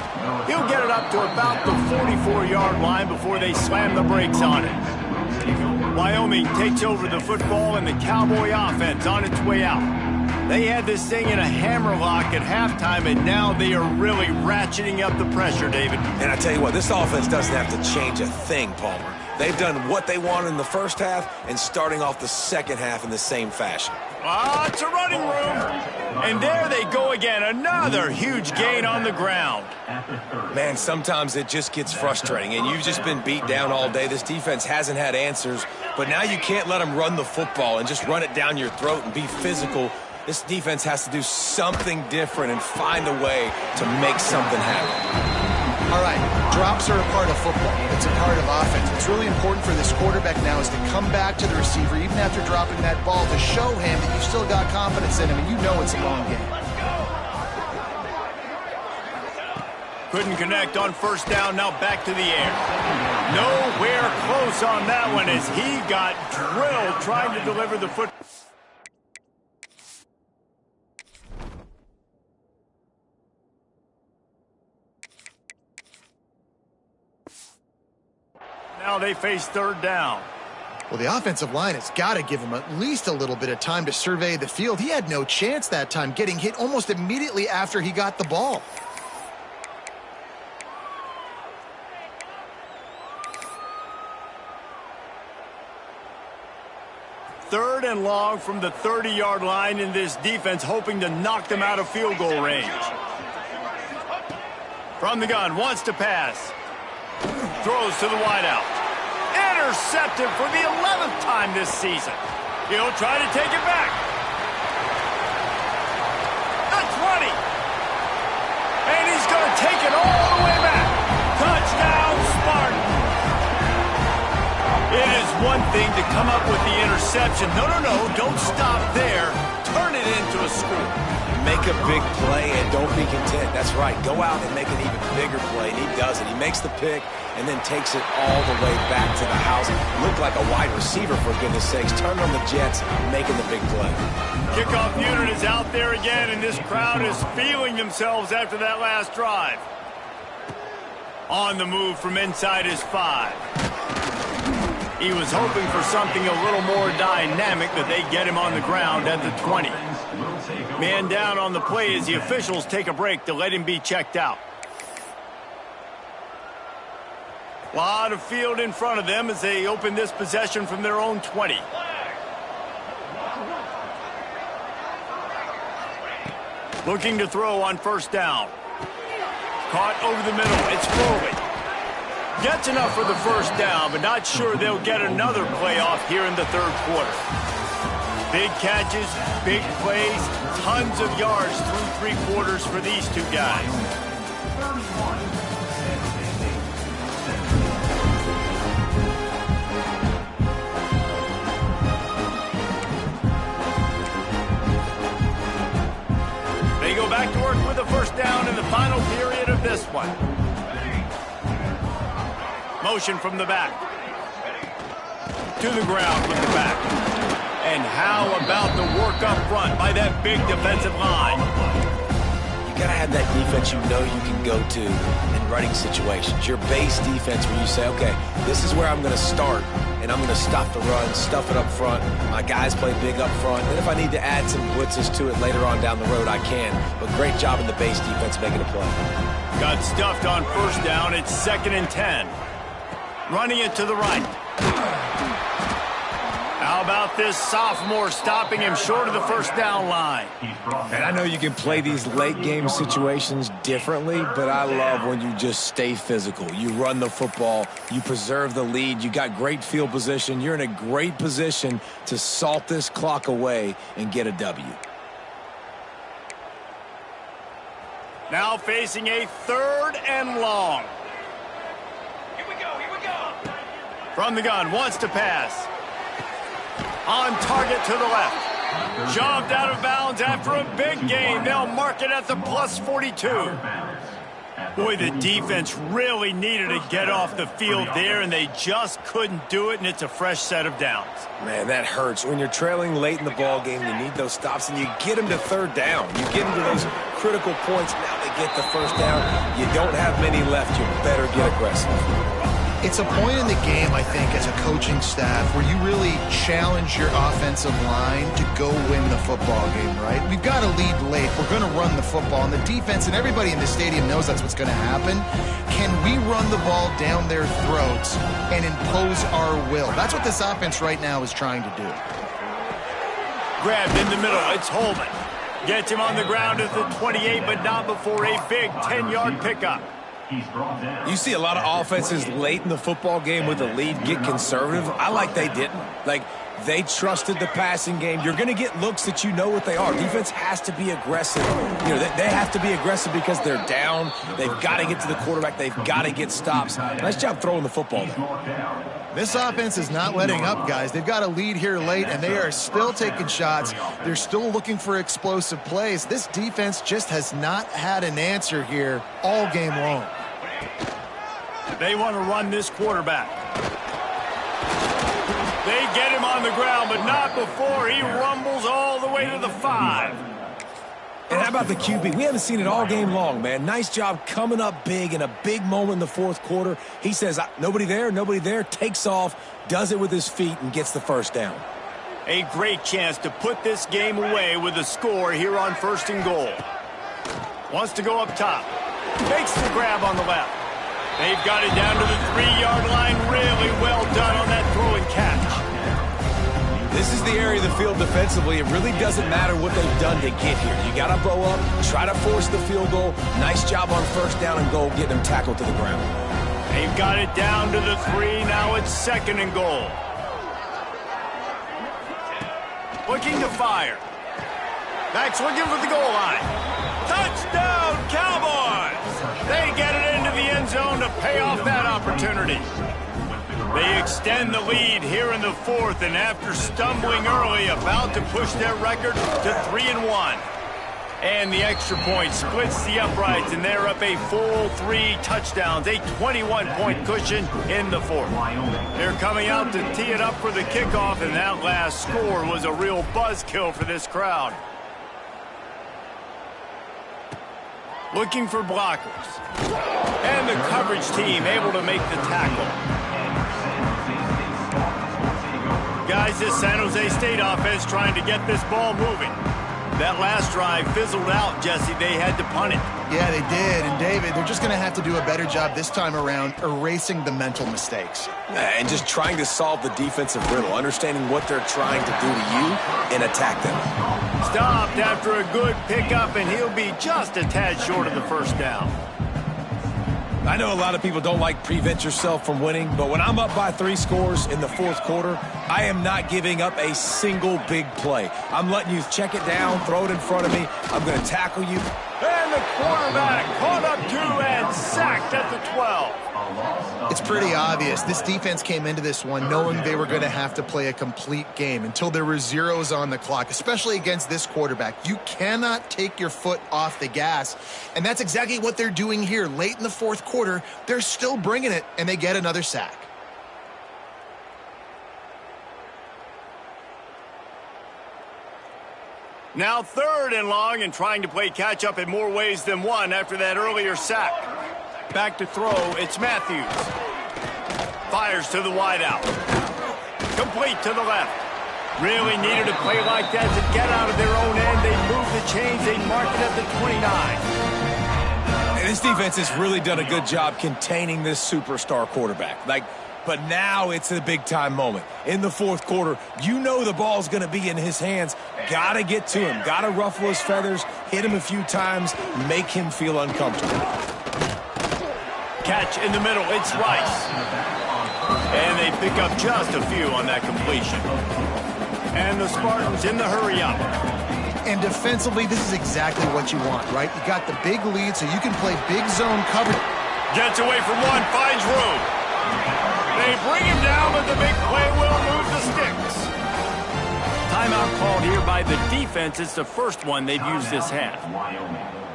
He'll get it up to about the 44-yard line before they slam the brakes on it. Wyoming takes over the football, and the Cowboy offense on its way out. They had this thing in a hammerlock at halftime, and now they are really ratcheting up the pressure, David. And I tell you what, this offense doesn't have to change a thing, Palmer. They've done what they wanted in the first half and starting off the second half in the same fashion. Ah, it's a running room. And there they go again. Another huge gain on the ground. Man, sometimes it just gets frustrating, and you've just been beat down all day. This defense hasn't had answers, but now you can't let them run the football and just run it down your throat and be physical. This defense has to do something different and find a way to make something happen. All right, drops are a part of football. It's a part of offense. What's really important for this quarterback now is to come back to the receiver, even after dropping that ball, to show him that you've still got confidence in him, and you know it's a long game. Couldn't connect on first down, now back to the air. Nowhere close on that one as he got drilled trying to deliver the football. now they face third down. Well, the offensive line has got to give him at least a little bit of time to survey the field. He had no chance that time, getting hit almost immediately after he got the ball. Third and long from the 30-yard line, in this defense hoping to knock them out of field goal range. From the gun, wants to pass. Throws to the wideout. Intercepted for the 11th time this season. He'll try to take it back. The 20. And he's going to take it all the way back. Touchdown, Spartans. It is one thing to come up with the interception. No, don't stop there. Turn it into a score. Make a big play and don't be content. That's right. Go out and make an even bigger play, and he does it. He makes the pick and then takes it all the way back to the house. Looked like a wide receiver, for goodness sakes. Turn on the jets, making the big play. Kickoff unit is out there again, and this crowd is feeling themselves after that last drive. On the move from inside his 5. He was hoping for something a little more dynamic, that they get him on the ground at the 20. Man down on the play as the officials take a break to let him be checked out. A lot of field in front of them as they open this possession from their own 20. Looking to throw on first down. Caught over the middle. It's Foley. Gets enough for the first down, but not sure they'll get another playoff here in the third quarter. Big catches, big plays, tons of yards through 3 quarters for these two guys. They go back to work with a first down in the final period of this one. Motion from the back. To the ground with the back. And how about the work up front by that big defensive line? You got to have that defense you know you can go to in running situations. Your base defense where you say, okay, this is where I'm going to start, and I'm going to stop the run, stuff it up front. My guys play big up front. And if I need to add some blitzes to it later on down the road, I can. But great job in the base defense making a play. Got stuffed on first down. It's 2nd and 10. Running it to the right. How about this sophomore stopping him short of the first down line? And I know you can play these late game situations differently, but I love when you just stay physical. You run the football, you preserve the lead, you got great field position. You're in a great position to salt this clock away and get a W. Now facing a 3rd and long. Here we go. From the gun, wants to pass. On target to the left. Shoved out of bounds after a big gain. They'll mark it at the plus 42. Boy, the defense really needed to get off the field there, and they just couldn't do it, and it's a fresh set of downs. Man, that hurts. When you're trailing late in the ball game, you need those stops, and you get them to 3rd down. You get them to those critical points. Now they get the first down. You don't have many left. You better get aggressive. It's a point in the game, I think, as a coaching staff where you really challenge your offensive line to go win the football game, right? We've got to lead late. We're going to run the football. And the defense and everybody in the stadium knows that's what's going to happen. Can we run the ball down their throats and impose our will? That's what this offense right now is trying to do. Grabbed in the middle. It's Holman. Gets him on the ground at the 28, but not before a big 10-yard pickup. You see a lot of offenses late in the football game with the lead get conservative. I like they didn't. Like, they trusted the passing game. You're going to get looks that you know what they are. Defense has to be aggressive. You know, they have to be aggressive because they're down. They've got to get to the quarterback. They've got to get stops. Nice job throwing the football there. This offense is not letting up, guys. They've got a lead here late, and they are still taking shots. They're still looking for explosive plays. This defense just has not had an answer here all game long. They want to run this quarterback. They get him on the ground, but not before he rumbles all the way to the 5. And how about the QB? We haven't seen it all game long, man. Nice job coming up big in a big moment in the fourth quarter. He says, nobody there, takes off, does it with his feet, and gets the first down. A great chance to put this game away with a score here on 1st and goal. Wants to go up top. Makes the grab on the left. They've got it down to the 3-yard line. Really well done on that throw and catch. This is the area of the field defensively. It really doesn't matter what they've done to get here. You got to bow up, try to force the field goal. Nice job on 1st down and goal, getting them tackled to the ground. They've got it down to the 3. Now it's 2nd and goal. Looking to fire. Backs looking for the goal line. Touchdown, Cowboys! They get it into the end zone to pay off that opportunity. They extend the lead here in the 4th, and after stumbling early, about to push their record to 3-1. And the extra point splits the uprights, and they're up a full 3 touchdowns, a 21-point cushion in the 4th. They're coming out to tee it up for the kickoff, and that last score was a real buzzkill for this crowd. Looking for blockers. And the coverage team able to make the tackle. Guys, this San Jose State offense trying to get this ball moving. That last drive fizzled out, Jesse. They had to punt it. Yeah, they did. And, David, they're just going to have to do a better job this time around erasing the mental mistakes. And just trying to solve the defensive riddle, understanding what they're trying to do to you and attack them. Stopped after a good pickup, and he'll be just a tad short of the 1st down. I know a lot of people don't like prevent yourself from winning, but when I'm up by 3 scores in the 4th quarter, I am not giving up a single big play. I'm letting you check it down, throw it in front of me. I'm going to tackle you. And the quarterback caught up to and sacked at the 12. It's pretty obvious. This defense came into this one knowing they were going to have to play a complete game until there were zeros on the clock, especially against this quarterback. You cannot take your foot off the gas, and that's exactly what they're doing here. Late in the 4th quarter, they're still bringing it, and they get another sack. Now 3rd and long, and trying to play catch-up in more ways than one after that earlier sack. Back to throw, it's Matthews. Fires to the wideout. Complete to the left. Really needed a play like that to get out of their own end. They move the chains, they mark it at the 29. And this defense has really done a good job containing this superstar quarterback. But now it's a big-time moment. In the 4th quarter, you know the ball's going to be in his hands. Got to get to him. Got to ruffle his feathers, hit him a few times, make him feel uncomfortable. Catch in the middle, it's Rice. And they pick up just a few on that completion. And the Spartans in the hurry-up. And defensively, this is exactly what you want, right? You got the big lead, so you can play big zone coverage. Gets away from one, finds room. They bring him down, but the big play will move the sticks. Timeout called here by the defense. It's the first one they've used this half. WYOMING.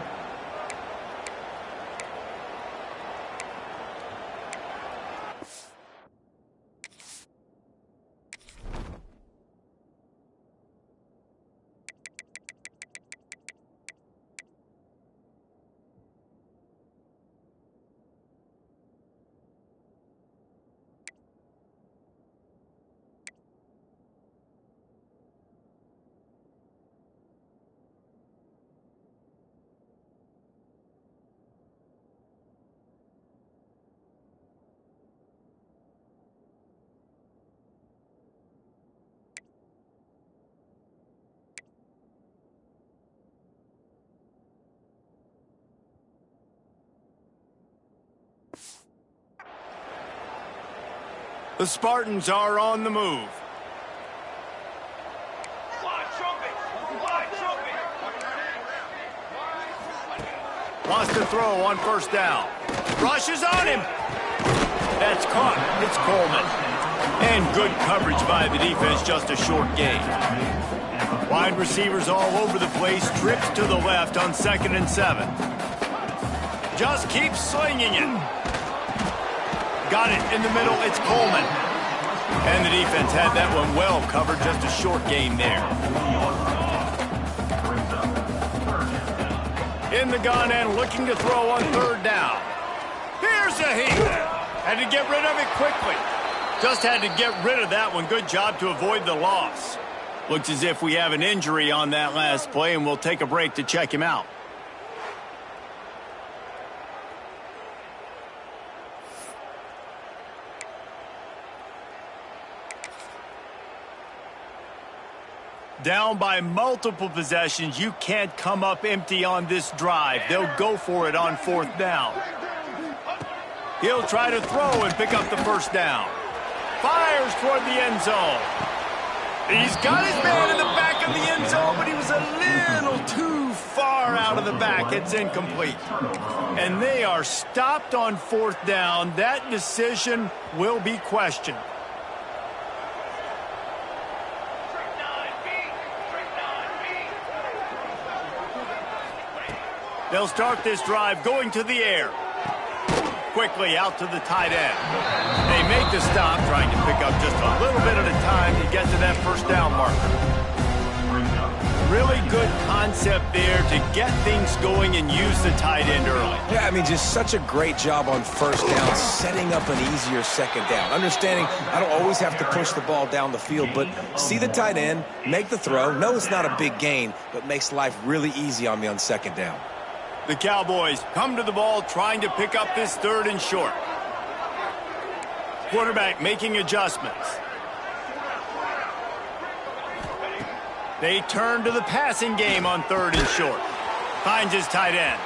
The Spartans are on the move. Wants to throw on 1st down. Rushes on him. That's caught. It's Coleman. And good coverage by the defense, just a short gain. Wide receivers all over the place. Trips to the left on 2nd and 7. Just keeps slinging it. Got it in the middle. It's Coleman. And the defense had that one well covered. Just a short gain there. In the gun and looking to throw on third down. Here's a heat. Had to get rid of it quickly. Just had to get rid of that one. Good job to avoid the loss. Looks as if we have an injury on that last play, and we'll take a break to check him out. Down by multiple possessions, you can't come up empty on this drive. They'll go for it on fourth down. He'll try to throw and pick up the first down. Fires toward the end zone. He's got his man in the back of the end zone, but he was a little too far out of the back. It's incomplete. And they are stopped on fourth down. That decision will be questioned. They'll start this drive going to the air. Quickly out to the tight end. They make the stop, trying to pick up just a little bit at a time to get to that first down marker. Really good concept there to get things going and use the tight end early. Yeah, I mean, just such a great job on first down, setting up an easier second down. Understanding I don't always have to push the ball down the field, but see the tight end, make the throw. No, it's not a big gain, but makes life really easy on me on second down. The Cowboys come to the ball trying to pick up this third and short. Quarterback making adjustments. They turn to the passing game on third and short. Finds his tight end.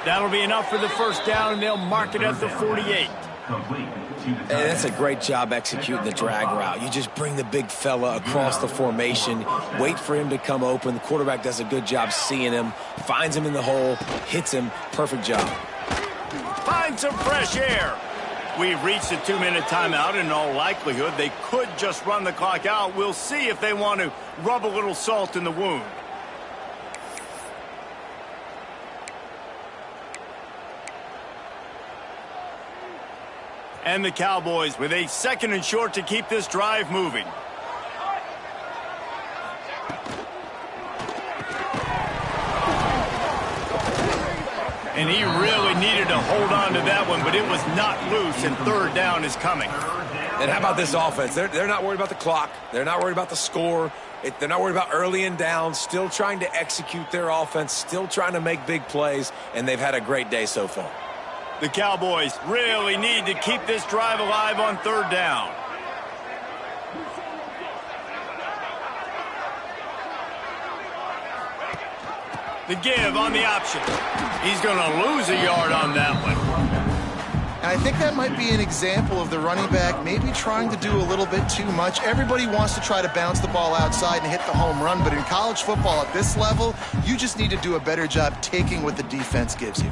That'll be enough for the first down, and they'll mark it at the 48. And that's a great job executing the drag route. You just bring the big fella across the formation, wait for him to come open. The quarterback does a good job seeing him, finds him in the hole, hits him. Perfect job. Find some fresh air. We've reached a 2-minute timeout. In all likelihood, they could just run the clock out. We'll see if they want to rub a little salt in the wound. And the Cowboys with a second and short to keep this drive moving. And he really needed to hold on to that one, but it was not loose, and third down is coming. And how about this offense? They're not worried about the clock. They're not worried about the score. They're not worried about early and down. Still trying to execute their offense, still trying to make big plays, and they've had a great day so far. The Cowboys really need to keep this drive alive on third down. The give on the option. He's going to lose a yard on that one. And I think that might be an example of the running back maybe trying to do a little bit too much. Everybody wants to try to bounce the ball outside and hit the home run, but in college football at this level, you just need to do a better job taking what the defense gives you.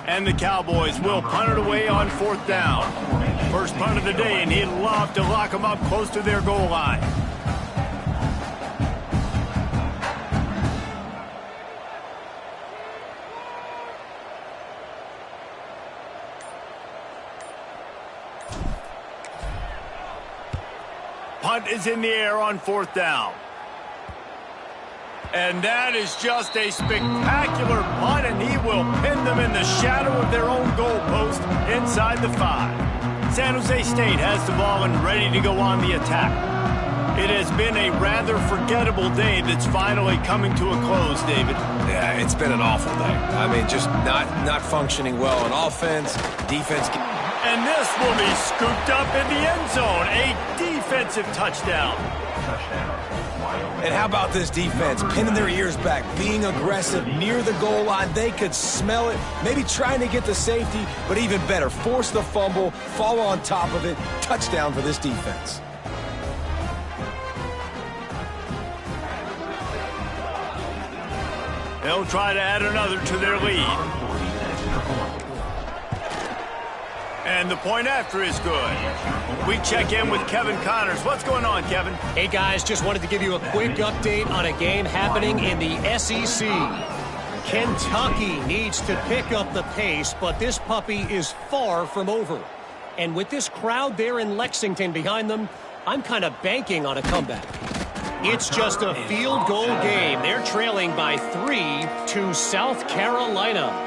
And the Cowboys will punt it away on fourth down. First punt of the day, and he'd love to lock them up close to their goal line. Punt is in the air on fourth down. And that is just a spectacular punt, and he will pin them in the shadow of their own goalpost inside the 5. San Jose State has the ball and ready to go on the attack. It has been a rather forgettable day that's finally coming to a close, David. Yeah, it's been an awful day. I mean, just not functioning well on offense, defense. And this will be scooped up in the end zone. A defensive touchdown. And how about this defense? Pinning their ears back, being aggressive near the goal line. They could smell it, maybe trying to get the safety, but even better, force the fumble, fall on top of it. Touchdown for this defense. They'll try to add another to their lead. And the point after is good. We check in with Kevin Connors. What's going on, Kevin? Hey, guys, just wanted to give you a quick update on a game happening in the SEC. Kentucky needs to pick up the pace, but this puppy is far from over. And with this crowd there in Lexington behind them, I'm kind of banking on a comeback. It's just a field goal game. They're trailing by 3 to South Carolina.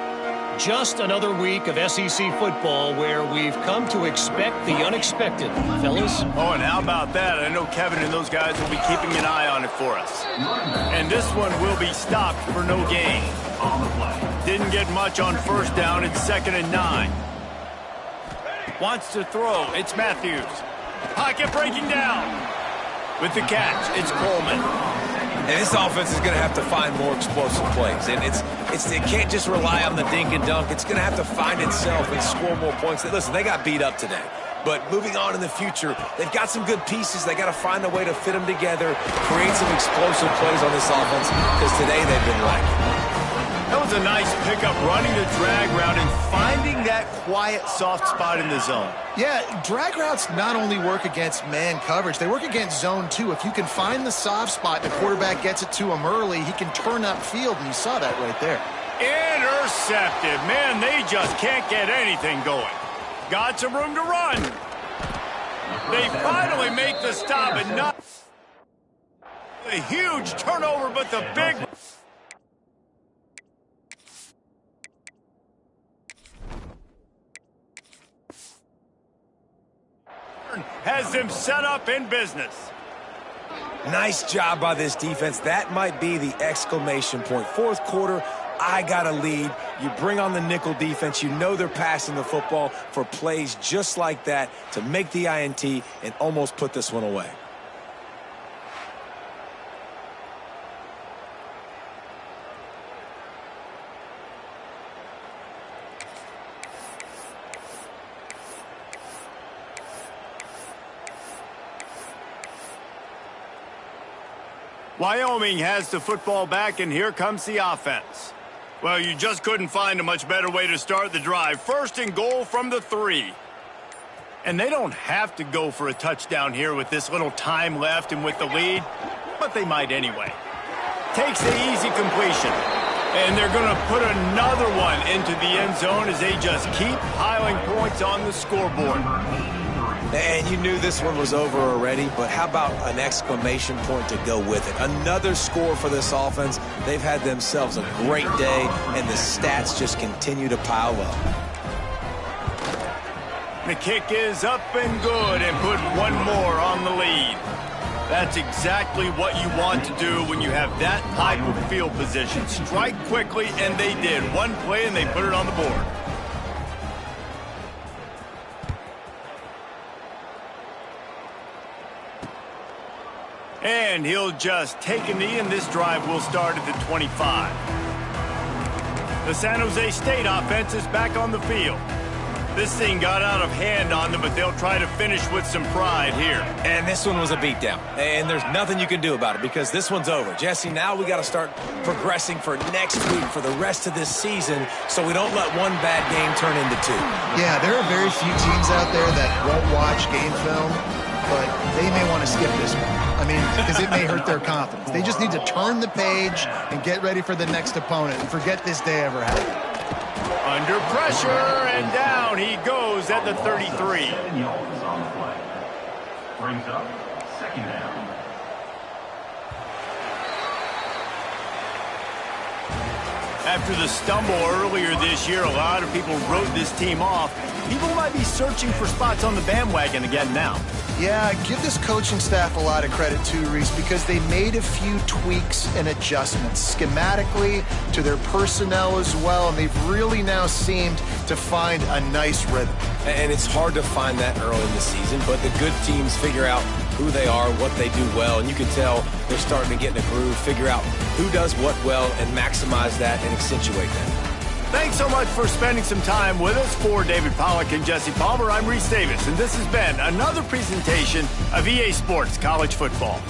Just another week of SEC football where we've come to expect the unexpected, fellas. Oh, and how about that? I know Kevin and those guys will be keeping an eye on it for us. And this one will be stopped for no gain. Didn't get much on first down. It's 2nd and 9. Wants to throw. It's Matthews. Pocket breaking down. With the catch, it's Coleman. And this offense is going to have to find more explosive plays. And it can't just rely on the dink and dunk. It's going to have to find itself and score more points. Listen, they got beat up today. But moving on in the future, they've got some good pieces. They got to find a way to fit them together, create some explosive plays on this offense, because today they've been lacking. That was a nice pickup, running the drag route and finding that quiet, soft spot in the zone. Yeah, drag routes not only work against man coverage, they work against zone too. If you can find the soft spot, the quarterback gets it to him early, he can turn upfield, and you saw that right there. Intercepted. Man, they just can't get anything going. Got some room to run. They finally make the stop, and not a huge turnover, but the big... has them set up in business. Nice job by this defense. That might be the exclamation point. Fourth quarter, I got a lead. You bring on the nickel defense. You know they're passing the football for plays just like that to make the INT and almost put this one away. Wyoming has the football back, and here comes the offense. Well, you just couldn't find a much better way to start the drive. 1st and goal from the 3. And they don't have to go for a touchdown here with this little time left and with the lead, but they might anyway. Takes the easy completion. And they're going to put another one into the end zone as they just keep piling points on the scoreboard. And you knew this one was over already, but how about an exclamation point to go with it? Another score for this offense. They've had themselves a great day, and the stats just continue to pile up. The kick is up and good, and put one more on the lead. That's exactly what you want to do when you have that type of field position. Strike quickly, and they did. One play, and they put it on the board. And he'll just take a knee, and this drive will start at the 25. The San Jose State offense is back on the field. This thing got out of hand on them, but they'll try to finish with some pride here. And this one was a beatdown. And there's nothing you can do about it because this one's over. Jesse, now we got to start progressing for next week, for the rest of this season, so we don't let one bad game turn into 2. Yeah, there are very few teams out there that won't watch game film, but they may want to skip this one. I mean, because it may hurt their confidence. They just need to turn the page and get ready for the next opponent and forget this day ever happened. Under pressure, and down he goes at the 33. 7 yards on the play. Brings up 2nd down. After the stumble earlier this year, a lot of people wrote this team off. People might be searching for spots on the bandwagon again now. Yeah, give this coaching staff a lot of credit too, Reese, because they made a few tweaks and adjustments schematically to their personnel as well, and they've really now seemed to find a nice rhythm. And it's hard to find that early in the season, but the good teams figure out who they are, what they do well, and you can tell they're starting to get in a groove, figure out who does what well, and maximize that and accentuate that. Thanks so much for spending some time with us. For David Pollack and Jesse Palmer, I'm Reese Davis, and this has been another presentation of EA Sports College Football.